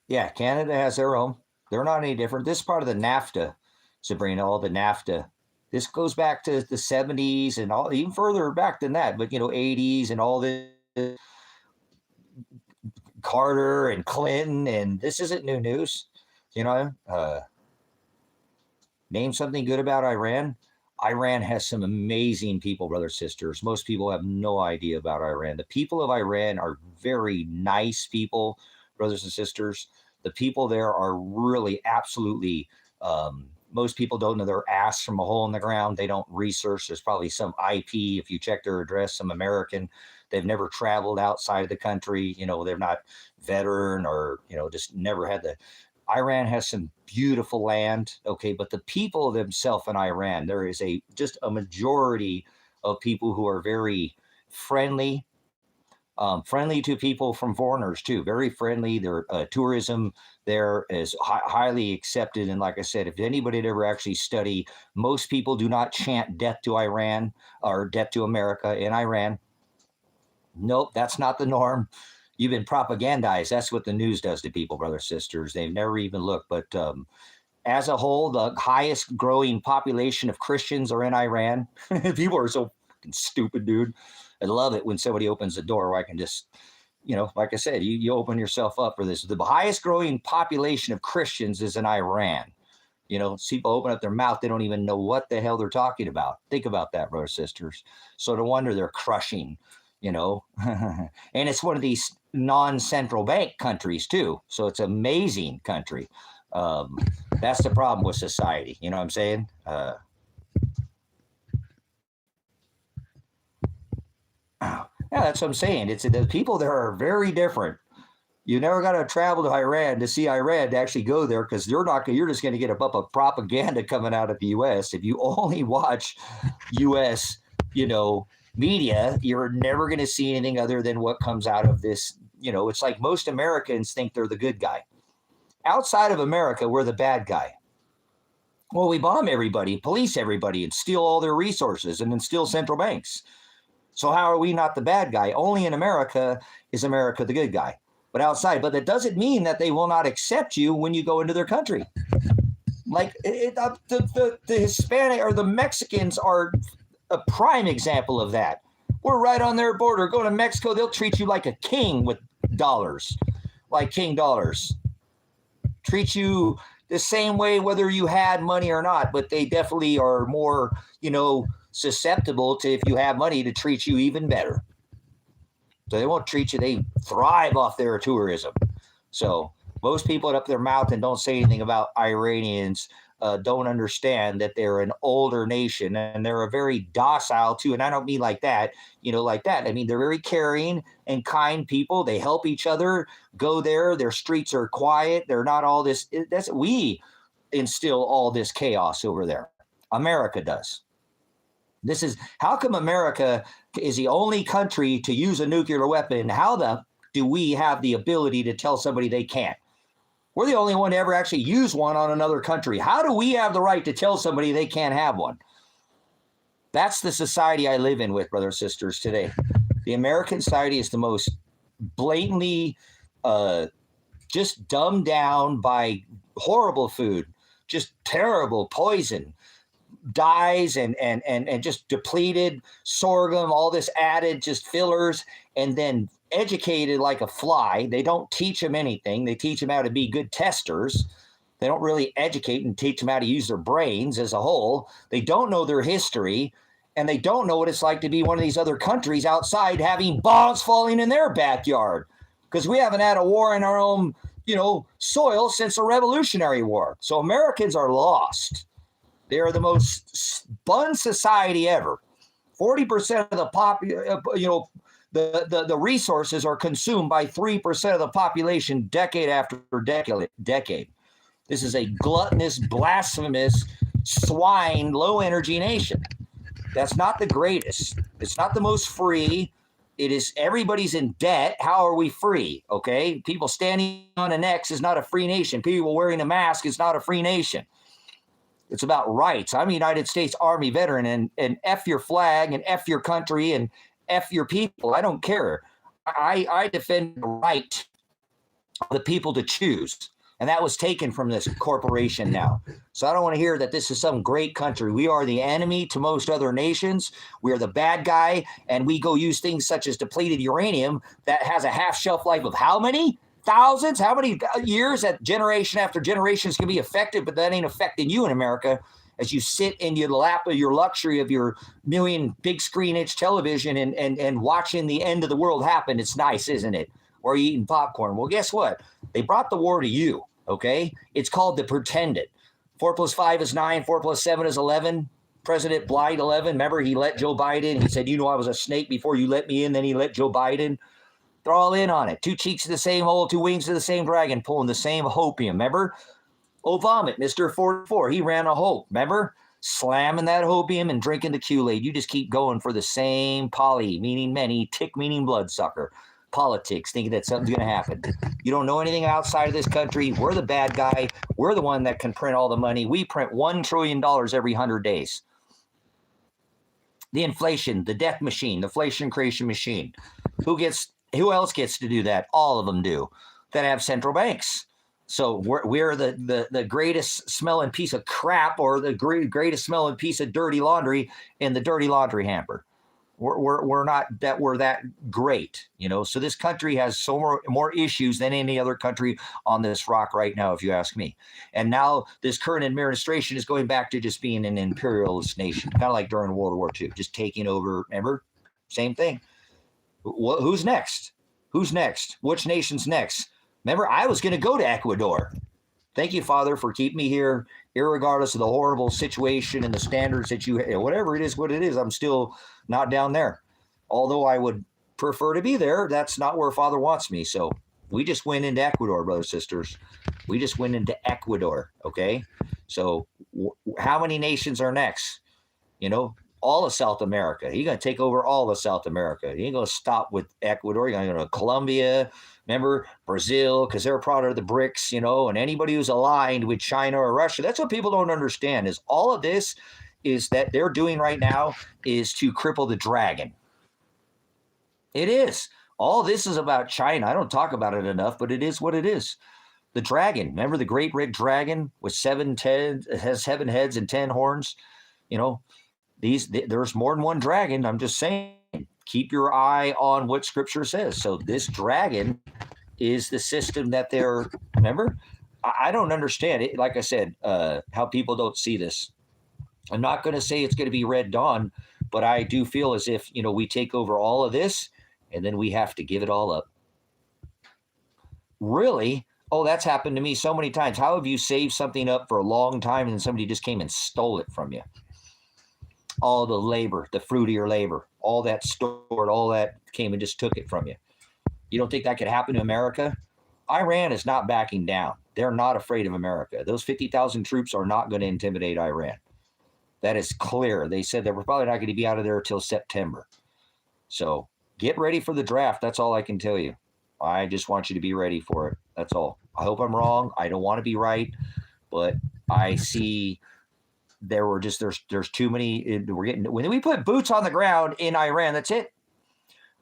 Yeah, Canada has their own. They're not any different. This is part of the NAFTA, Sabrina, all the NAFTA. This goes back to the 70s and all, even further back than that, but 80s and all this Carter and Clinton, and this isn't new news. Name something good about Iran. Iran has some amazing people, brothers, sisters. Most people have no idea about Iran. The people of Iran are very nice people, brothers and sisters. The people there are really absolutely, most people don't know their ass from a hole in the ground. They don't research. There's probably some IP, if you check their address, some American. They've never traveled outside of the country. They're not veteran or, just never had the. Iran has some beautiful land, okay, but the people themselves in Iran, there is just a majority of people who are very friendly, friendly to people from foreigners too, very friendly. Their tourism there is highly accepted, and like I said, if anybody would ever actually study, most people do not chant death to Iran or death to America in Iran. Nope, that's not the norm. You've been propagandized. That's what the news does to people, brothers, sisters. They've never even looked. But as a whole, the highest growing population of Christians are in Iran. People are so fucking stupid, dude. I love it when somebody opens the door where I can just, like I said, you open yourself up for this. The highest growing population of Christians is in Iran. People open up their mouth. They don't even know what the hell they're talking about. Think about that, brothers, sisters. So no wonder they're crushing, and it's one of these non-central bank countries too. So it's an amazing country. That's the problem with society. You know what I'm saying? Yeah, that's what I'm saying. It's the people there are very different. You never got to travel to Iran to see Iran to actually go there, because you're just going to get a bump of propaganda coming out of the U.S. If you only watch U.S., media, you're never going to see anything other than what comes out of this. It's like most Americans think they're the good guy. Outside of America, we're the bad guy. Well, we bomb everybody, police everybody, and steal all their resources, and then steal central banks. So how are we not the bad guy? Only in America is America the good guy. But outside, but that doesn't mean that they will not accept you when you go into their country. Like the Hispanic or the Mexicans are a prime example of that. We're right on their border. Go to Mexico, they'll treat you like a king with dollars, like king dollars. Treat you the same way whether you had money or not, but they definitely are more, susceptible to, if you have money, to treat you even better. So they won't treat you. They thrive off their tourism. So most people that up their mouth and don't say anything about Iranians don't understand that they're an older nation, and they're a very docile too. And I don't mean like that, like that. I mean, they're very caring and kind people. They help each other go there. Their streets are quiet. They're not all this. We instill all this chaos over there. America does. This is how come America is the only country to use a nuclear weapon. How do we have the ability to tell somebody they can't? We're the only one to ever actually use one on another country. How do we have the right to tell somebody they can't have one? That's the society I live in with, brothers and sisters, today. The American society is the most blatantly just dumbed down by horrible food, just terrible poison, dyes and just depleted sorghum, all this added just fillers, and then educated like a fly. They don't teach them anything. They teach them how to be good testers. They don't really educate and teach them how to use their brains as a whole. They don't know their history, and they don't know what it's like to be one of these other countries outside having bombs falling in their backyard, because we haven't had a war in our own, soil since the Revolutionary War. So Americans are lost. They are the most spun society ever. 40% of the resources are consumed by 3% of the population decade after decade. This is a gluttonous, blasphemous, swine, low-energy nation. That's not the greatest. It's not the most free. It is everybody's in debt. How are we free? Okay? People standing on an X is not a free nation. People wearing a mask is not a free nation. It's about rights. I'm a United States Army veteran, and F your flag and F your country and F your people. I don't care. I defend the right of the people to choose. And that was taken from this corporation now. So I don't want to hear that this is some great country. We are the enemy to most other nations. We are the bad guy. And we go use things such as depleted uranium that has a half shelf life of how many? Thousands? How many years that generation after generation is going to be affected? But that ain't affecting you in America as you sit in your lap of your luxury of your million big screen inch television and watching the end of the world happen. It's nice, isn't it? Or you eating popcorn. Well, guess what? They brought the war to you. Okay, it's called the pretended. 4 + 5 is 9. 4 + 7 is 11. President Blight 11. Remember, he let Joe Biden. He said, I was a snake before you let me in. Then he let Joe Biden. They're all in on it. 2 cheeks of the same hole, 2 wings of the same dragon, pulling the same hopium. Remember, Obama, Mr. 44, he ran a hope. Remember, slamming that hopium and drinking the Kool-Aid. You just keep going for the same poly, meaning many, tick meaning bloodsucker. Politics, thinking that something's going to happen. You don't know anything outside of this country. We're the bad guy. We're the one that can print all the money. We print $1 trillion every 100 days. The inflation, the death machine, the inflation creation machine. Who else gets to do that? All of them do. That have central banks. So we're the greatest smelling piece of crap, or the greatest smelling piece of dirty laundry in the dirty laundry hamper. We're not that we're that great, So this country has so more issues than any other country on this rock right now, if you ask me. And now this current administration is going back to just being an imperialist nation, kind of like during World War II, just taking over. Remember, same thing. Who's next? Who's next? Which nation's next? Remember, I was going to go to Ecuador. Thank you, Father, for keeping me here, irregardless of the horrible situation and the standards that whatever it is, what it is, I'm still not down there. Although I would prefer to be there, that's not where Father wants me. So We just went into Ecuador, brothers, sisters. We just went into Ecuador. Okay. So how many nations are next? You know, all of South America. You're going to take over all of South America. You ain't going to stop with Ecuador. You're going to go to Colombia, remember, Brazil, because they're part of the BRICS, you know, and anybody who's aligned with China or Russia. That's what people don't understand is all of this is that they're doing right now is to cripple the dragon. It is. All this is about China. I don't talk about it enough, but it is what it is. The dragon, remember the great red dragon with 7 heads, has 7 heads and 10 horns? You know, there's more than one dragon. I'm just saying, keep your eye on what scripture says. So this dragon is the system that they're, remember? I don't understand it. Like I said, how people don't see this. I'm not going to say it's going to be Red Dawn, but I do feel as if, you know, we take over all of this and then we have to give it all up. Really? Oh, that's happened to me so many times. How have you saved something up for a long time and then somebody just came and stole it from you? All the labor, the fruit of your labor, all that stored, all that came and just took it from you. You don't think that could happen to America? Iran is not backing down. They're not afraid of America. Those 50,000 troops are not going to intimidate Iran. That is clear. They said that we're probably not going to be out of there until September. So get ready for the draft. That's all I can tell you. I just want you to be ready for it. That's all. I hope I'm wrong. I don't want to be right, but I see there's too many. When we put boots on the ground in Iran, that's it.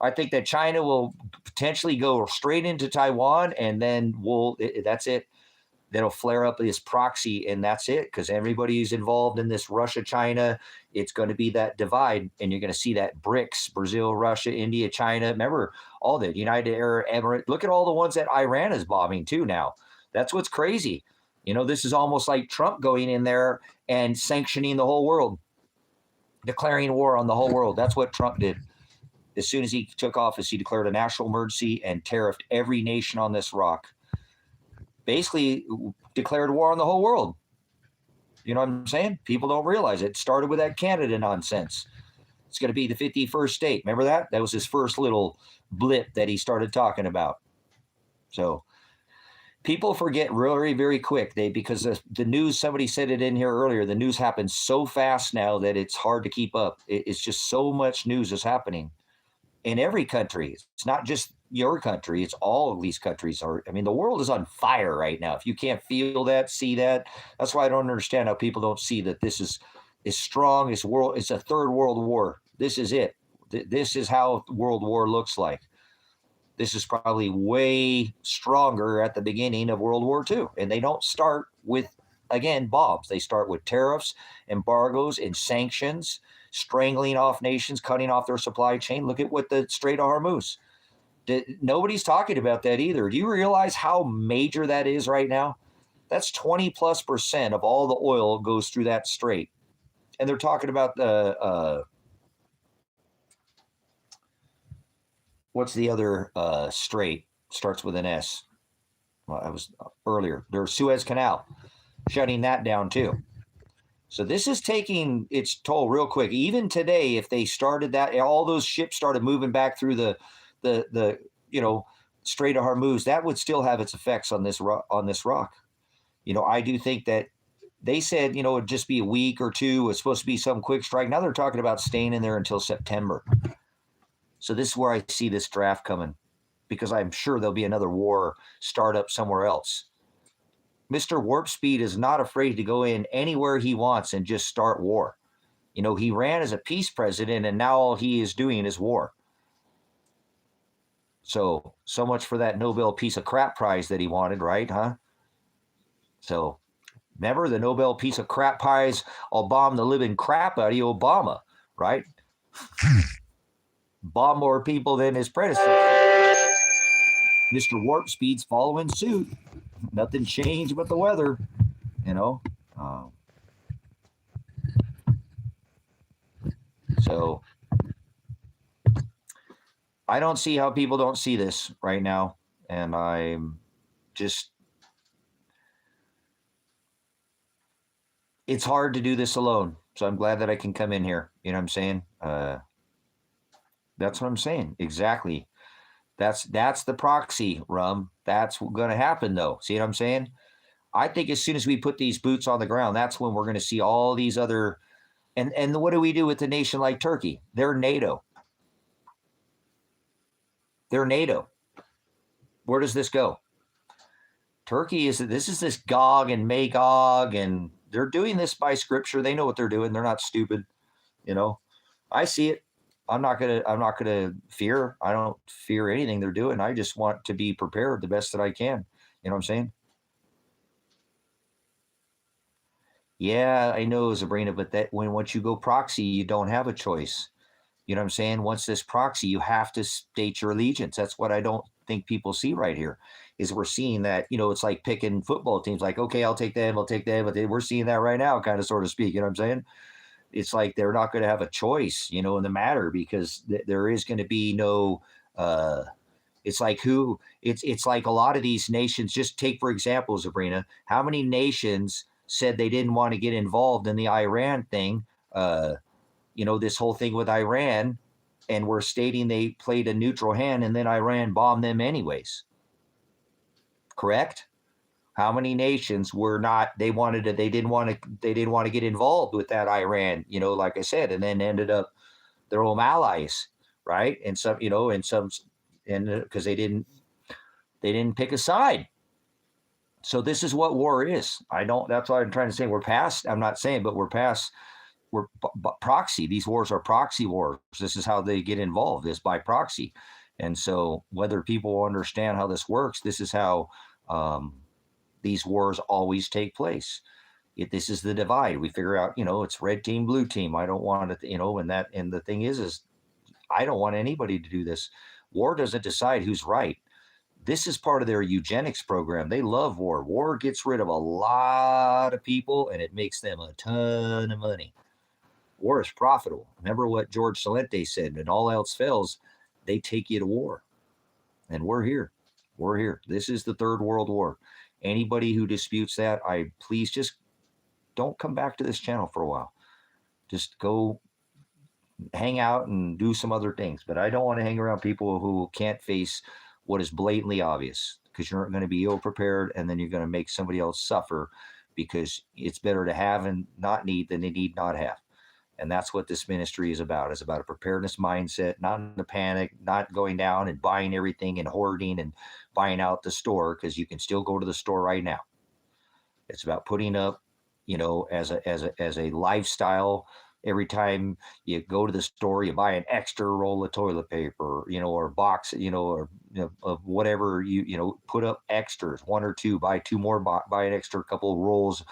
I think that China will potentially go straight into Taiwan, and then that's it. That'll flare up this proxy, and that's it. Because everybody who's involved in this Russia, China, it's going to be that divide, and you're going to see that BRICS, Brazil, Russia, India, China. Remember all the United Arab Emirates. Look at all the ones that Iran is bombing too now. That's what's crazy. You know, this is almost like Trump going in there and sanctioning the whole world, declaring war on the whole world. That's what Trump did. As soon as he took office, he declared a national emergency and tariffed every nation on this rock. Basically declared war on the whole world. You know what I'm saying? People don't realize it. It started with that Canada nonsense. It's going to be the 51st state. Remember that? That was his first little blip that he started talking about. So people forget really, very quick. Because the news, somebody said it in here earlier, the news happens so fast now that it's hard to keep up. It's just so much news is happening in every country. It's not just your country. It's all of these countries are. I mean, the world is on fire right now. If you can't feel that, see that, that's why I don't understand how people don't see that this is strong. It's a third world war. This is it. This is how World War looks like. This is probably way stronger at the beginning of World War II. And they don't start with, again, bombs. They start with tariffs, embargoes, and sanctions, strangling off nations, cutting off their supply chain. Look at what the Strait of Hormuz. Nobody's talking about that either. Do you realize how major that is right now? That's 20+% of all the oil goes through that strait. And they're talking about the what's the other strait? Starts with an S. Well, I was earlier. There's Suez Canal, shutting that down too. So this is taking its toll real quick. Even today, if they started that, all those ships started moving back through the Strait of Hormuz, that would still have its effects on this rock. You know, I do think that they said, you know, it'd just be a week or two. It's supposed to be some quick strike. Now they're talking about staying in there until September. So this is where I see this draft coming, because I'm sure there'll be another war start up somewhere else. Mr. Warp Speed is not afraid to go in anywhere he wants and just start war. You know, he ran as a peace president, and now all he is doing is war. So much for that Nobel Piece of Crap prize that he wanted, right? Huh? So remember the Nobel Piece of Crap prize? I'll bomb the living crap out of you, Obama, right? Bomb more people than his predecessor. Mr. Warp Speed's following suit. Nothing changed but the weather, you know. So I don't see how people don't see this right now. And I'm just, it's hard to do this alone. So I'm glad that I can come in here. You know what I'm saying? That's what I'm saying. Exactly. That's the proxy, Rum. That's going to happen, though. See what I'm saying? I think as soon as we put these boots on the ground, that's when we're going to see all these other. And what do we do with a nation like Turkey? They're NATO. They're NATO. Where does this go? Turkey is this Gog and Magog, and they're doing this by scripture. They know what they're doing. They're not stupid. I see it. I'm not gonna fear. I don't fear anything they're doing. I just want to be prepared the best that I can. You know what I'm saying? Yeah, I know, Sabrina, but once you go proxy, you don't have a choice. You know what I'm saying? Once this proxy, you have to state your allegiance. That's what I don't think people see right here. Is we're seeing that, it's like picking football teams. Like, okay, I'll take them, but we're seeing that right now, kind of, sort of speak. You know what I'm saying? It's like they're not going to have a choice, in the matter, because there is going to be no. It's like it's like a lot of these nations. Just take for example, Sabrina, how many nations said they didn't want to get involved in the Iran thing? This whole thing with Iran, and we're stating they played a neutral hand, and then Iran bombed them anyways. Correct? How many nations were not? They didn't want to get involved with that Iran. Like I said, and then ended up their own allies, right? And some, because they didn't pick a side. So this is what war is. That's why I'm trying to say we're past. I'm not saying, but we're past. We're proxy. These wars are proxy wars. This is how they get involved, is by proxy. And so whether people understand how this works, this is how these wars always take place. This is the divide. We figure out, it's red team, blue team. I don't want it, and the thing is I don't want anybody to do this. War doesn't decide who's right. This is part of their eugenics program. They love war. War gets rid of a lot of people, and it makes them a ton of money. War is profitable. Remember what George Salente said, when all else fails, they take you to war. And we're here. We're here. This is the Third World War. Anybody who disputes that, please just don't come back to this channel for a while. Just go hang out and do some other things. But I don't want to hang around people who can't face what is blatantly obvious, because you're going to be ill prepared, and then you're going to make somebody else suffer, because it's better to have and not need than to need not have. And that's what this ministry is about. It's about a preparedness mindset, not in a panic, not going down and buying everything and hoarding and buying out the store, because you can still go to the store right now. It's about putting up, as a lifestyle. Every time you go to the store, you buy an extra roll of toilet paper, or a box, or of whatever put up extras, one or two, buy two more, buy an extra couple of rolls,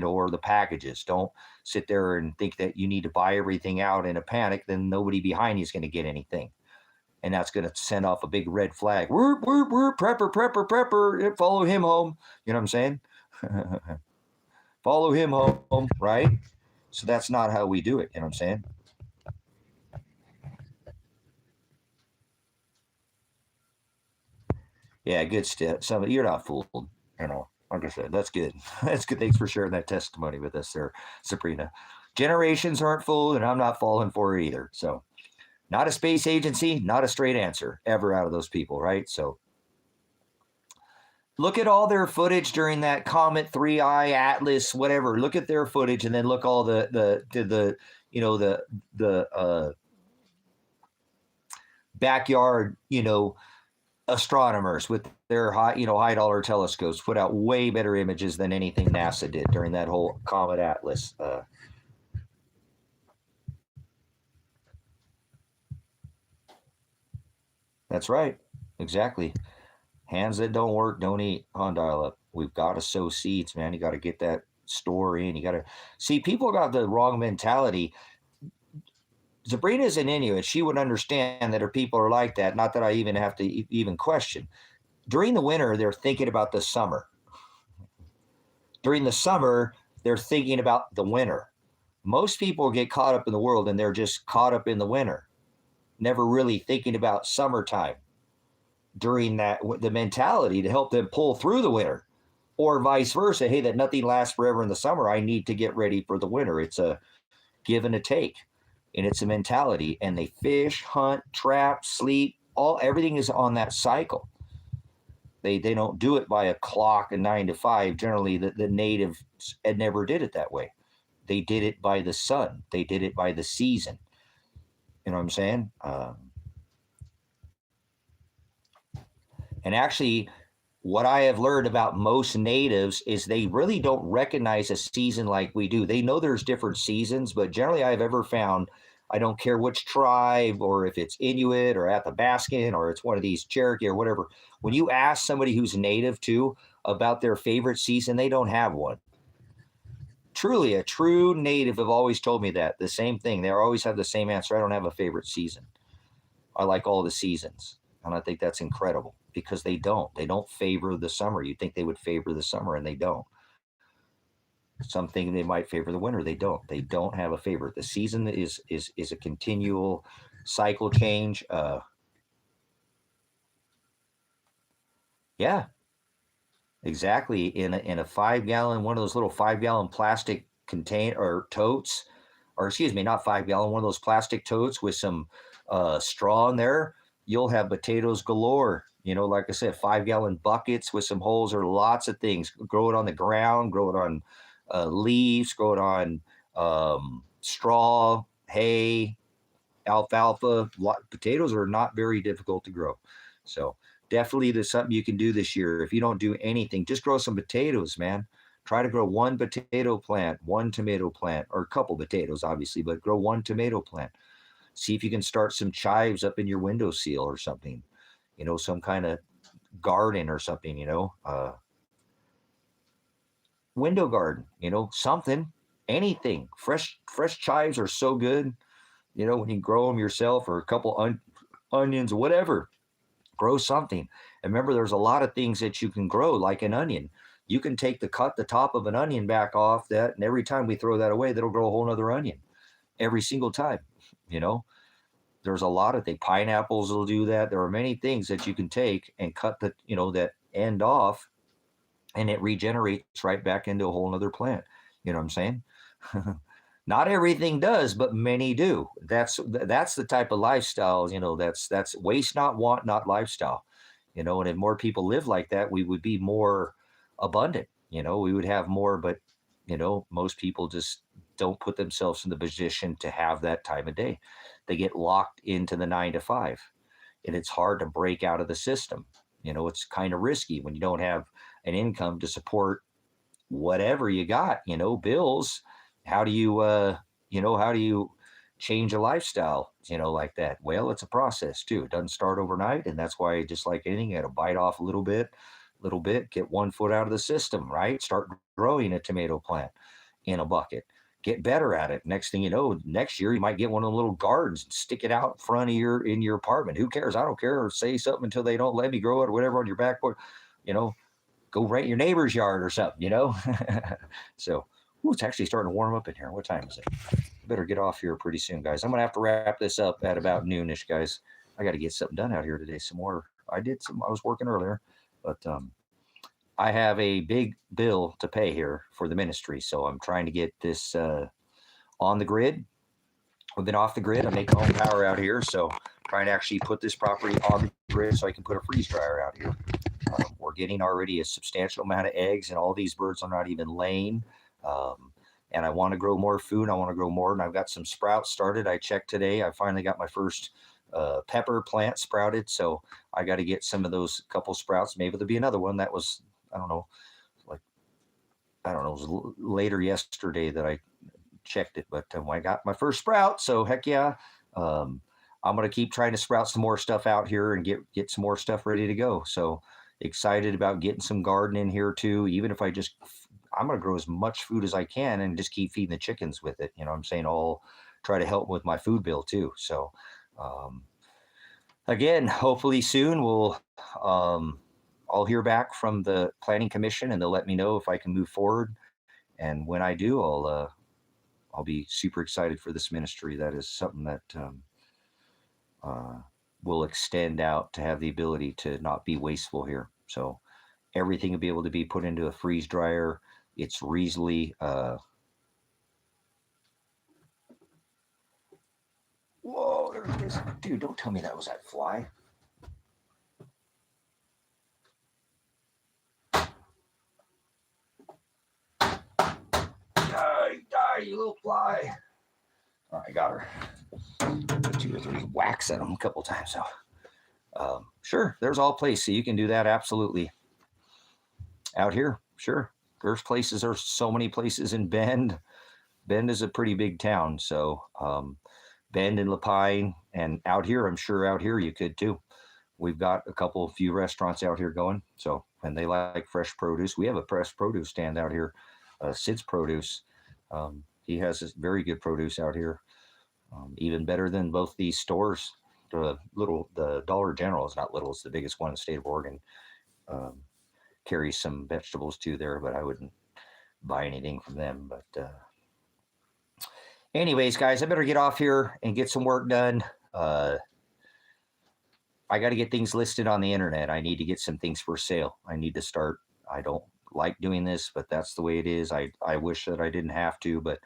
or the packages. Don't sit there and think that you need to buy everything out in a panic. Then nobody behind you is going to get anything. And that's going to send off a big red flag. We're prepper. Follow him home. You know what I'm saying? Follow him home, right? So that's not how we do it. You know what I'm saying? Yeah, good stuff. You're not fooled. Like I said, that's good. That's good. Thanks for sharing that testimony with us there, Sabrina. Generations aren't fooled, and I'm not falling for it either. So, not a space agency, not a straight answer ever out of those people, right? So, look at all their footage during that Comet 3i Atlas, whatever. Look at their footage, and then look all the backyard, astronomers with their high dollar telescopes put out way better images than anything NASA did during that whole Comet Atlas. That's right. Exactly. Hands that don't work don't eat on dial-up. We've got to sow seeds, man. You got to get that store in. You got to see, people got the wrong mentality. Sabrina's an Inuit. She would understand that her people are like that. Not that I even have to even question. During the winter, they're thinking about the summer. During the summer, they're thinking about the winter. Most people get caught up in the world, and they're just caught up in the winter, never really thinking about summertime. During the mentality to help them pull through the winter, or vice versa. Hey, that nothing lasts forever in the summer. I need to get ready for the winter. It's a give and a take, and it's a mentality. And they fish, hunt, trap, sleep, everything is on that cycle. They don't do it by a clock, a 9 to 5. Generally, the natives never did it that way. They did it by the sun. They did it by the season. You know what I'm saying? And actually, what I have learned about most natives is they really don't recognize a season like we do. They know there's different seasons, but generally, I've ever found, I don't care which tribe or if it's Inuit or Athabascan or it's one of these Cherokee or whatever. When you ask somebody who's native too about their favorite season, they don't have one. Truly, a true native have always told me that the same thing. They always have the same answer. I don't have a favorite season. I like all the seasons. And I think that's incredible because they don't. They don't favor the summer. You think they would favor the summer and they don't. Something they might favor the winter. They don't. They don't have a favorite. The season is a continual cycle change. Yeah, exactly. In a 5 gallon, one of those little 5 gallon plastic contain or totes, or excuse me, not 5 gallon, one of those plastic totes with some straw in there, you'll have potatoes galore. Like I said, 5 gallon buckets with some holes or lots of things. Grow it on the ground, grow it on leaves, grow it on straw, hay, alfalfa. Potatoes are not very difficult to grow. So definitely there's something you can do this year. If you don't do anything, just grow some potatoes, man. Try to grow one potato plant, one tomato plant, or a couple potatoes, obviously, but grow one tomato plant. See if you can start some chives up in your windowsill or something, some kind of garden or something, window garden, something, anything. Fresh chives are so good, when you grow them yourself or a couple onions, whatever. Grow something. And remember, there's a lot of things that you can grow, like an onion. You can cut the top of an onion back off that, and every time we throw that away, that'll grow a whole nother onion every single time. You know, there's a lot of things. Pineapples will do that. There are many things that you can take and cut that end off, and it regenerates right back into a whole nother plant. You know what I'm saying? Not everything does, but many do. That's the type of lifestyle. That's waste not, want not lifestyle. And if more people live like that, we would be more abundant. We would have more, but most people just don't put themselves in the position to have that time of day. They get locked into the 9 to 5, and it's hard to break out of the system. It's kind of risky when you don't have an income to support whatever you got. Bills. How do you change a lifestyle, like that? Well, it's a process too. It doesn't start overnight. And that's why, just like anything, you got to bite off a little bit, get one foot out of the system, right? Start growing a tomato plant in a bucket. Get better at it. Next thing you know, next year you might get one of the little gardens and stick it out in front of in your apartment. Who cares? I don't care. Or say something until they don't let me grow it or whatever on your back porch. Go rent your neighbor's yard or something. So, it's actually starting to warm up in here. What time is it? I better get off here pretty soon, guys. I'm going to have to wrap this up at about noonish, guys. I got to get something done out here today. Some more. I was working earlier, but I have a big bill to pay here for the ministry. So I'm trying to get this on the grid. We've been off the grid. I'm making home power out here. So trying to actually put this property on the grid so I can put a freeze dryer out here. We're getting already a substantial amount of eggs, and all these birds are not even laying. And I want to grow more food. I want to grow more, and I've got some sprouts started. I checked today. I finally got my first pepper plant sprouted, so I got to get some of those couple sprouts. Maybe there'll be another one. That was, I don't know, it was later yesterday that I checked it, but I got my first sprout, so heck yeah. I'm going to keep trying to sprout some more stuff out here and get some more stuff ready to go. So excited about getting some garden in here too. Even if I'm going to grow as much food as I can and just keep feeding the chickens with it. You know what I'm saying? I'll try to help with my food bill too. So, again, hopefully soon I'll hear back from the planning commission and they'll let me know if I can move forward. And when I do, I'll be super excited for this ministry. That is something that, will extend out to have the ability to not be wasteful here. So everything will be able to be put into a freeze dryer. It's reasonably, whoa, there it is. Dude, don't tell me that was that fly. you little fly. Oh, I got her. 2 or 3 whacks at them a couple times. So, sure, there's all places. So you can do that absolutely. Out here, sure. There's places. There's so many places in Bend. Bend is a pretty big town. So Bend and Lapine, and out here, I'm sure out here you could too. We've got a few restaurants out here going. So, and they like fresh produce. We have a fresh produce stand out here, Sid's Produce. He has this very good produce out here, even better than both these stores. The Dollar General is not little; it's the biggest one in the state of Oregon. Carries some vegetables too there, but I wouldn't buy anything from them. But anyways, guys, I better get off here and get some work done. I got to get things listed on the internet. I need to get some things for sale. I need to start. I don't like doing this, but that's the way it is. I wish that I didn't have to, but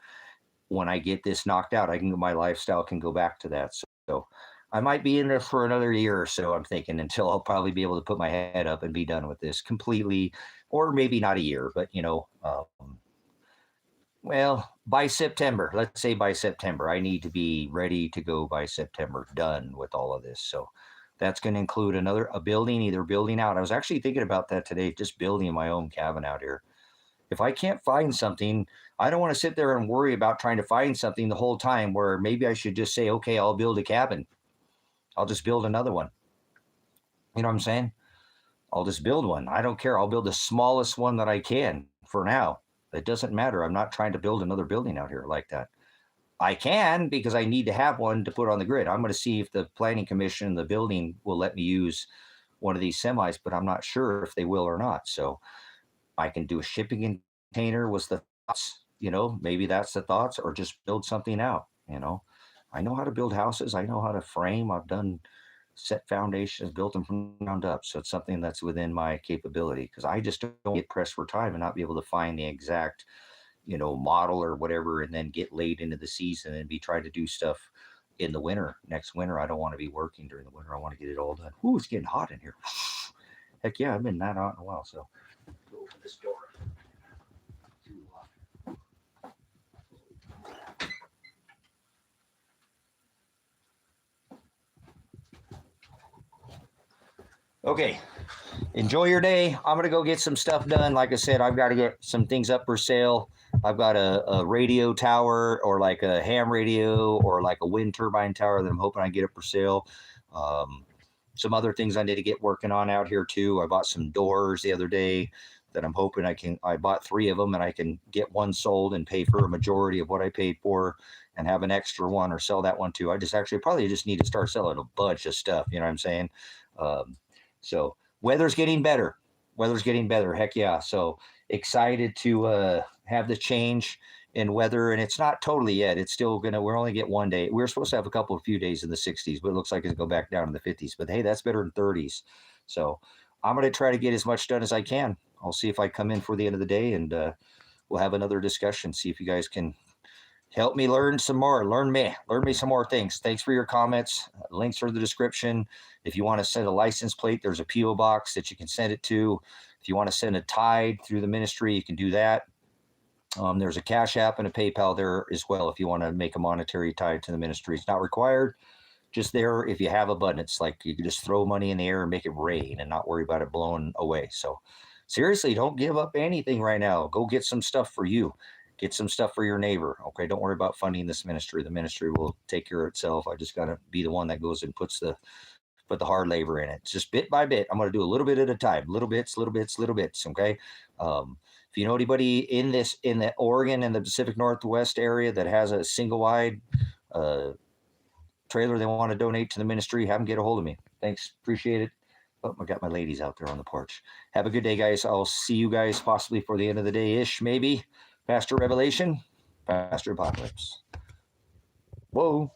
when I get this knocked out, my lifestyle can go back to that. So I might be in there for another year or so, I'm thinking, until I'll probably be able to put my head up and be done with this completely, or maybe not a year, but well, by September, let's say by September, I need to be ready to go by September, done with all of this. So that's going to include a building, either building out. I was actually thinking about that today, just building my own cabin out here. If I can't find something, I don't want to sit there and worry about trying to find something the whole time, where maybe I should just say, okay, I'll build a cabin. I'll just build another one. You know what I'm saying? I'll just build one. I don't care. I'll build the smallest one that I can for now. It doesn't matter. I'm not trying to build another building out here like that. I can, because I need to have one to put on the grid. I'm going to see if the planning commission, the building, will let me use one of these semis, but I'm not sure if they will or not. So I can do a shipping container was the thoughts, maybe that's the thoughts, or just build something out. I know how to build houses. I know how to frame. I've done set foundations, built them from the ground up. So it's something that's within my capability, because I just don't get pressed for time and not be able to find the exact, model or whatever, and then get late into the season and be trying to do stuff in the winter. Next winter, I don't want to be working during the winter. I want to get it all done. Ooh, it's getting hot in here. Heck yeah, I've been that hot in a while. So go open this door. Okay, enjoy your day. I'm going to go get some stuff done. Like I said, I've got to get some things up for sale. I've got a radio tower, or like a ham radio, or like a wind turbine tower that I'm hoping I get up for sale. Some other things I need to get working on out here too. I bought some doors the other day that I'm hoping I bought 3 of them, and I can get one sold and pay for a majority of what I paid for, and have an extra one, or sell that one too. I probably just need to start selling a bunch of stuff. You know what I'm saying? So weather's getting better. Heck yeah. So excited to have the change in weather, and it's not totally yet. It's still we're only get one day. We're supposed to have a few days in the 60s, but it looks like it's going to go back down in the 50s. But hey, that's better than 30s. So I'm going to try to get as much done as I can. I'll see if I come in for the end of the day, and we'll have another discussion. See if you guys can help me learn some more. Learn me some more things. Thanks for your comments. Links are in the description. If you want to send a license plate, there's a P.O.Box that you can send it to. If you want to send a tithe through the ministry, you can do that. There's a Cash App and a PayPal there as well if you want to make a monetary tithe to the ministry. It's not required. Just there if you have abundance. Like, you can just throw money in the air and make it rain and not worry about it blowing away. So seriously, don't give up anything right now. Go get some stuff for you. Get some stuff for your neighbor. Okay, don't worry about funding this ministry. The ministry will take care of itself. I just got to be the one that goes and put the hard labor in it. It's just bit by bit. I'm going to do a little bit at a time. Little bits. Okay. If you know anybody in the Oregon and the Pacific Northwest area that has a single wide trailer they want to donate to the ministry, have them get a hold of me. Thanks. Appreciate it. Oh, I got my ladies out there on the porch. Have a good day, guys. I'll see you guys possibly for the end of the day-ish, maybe. Pastor Revelation, Pastor Apocalypse. Whoa.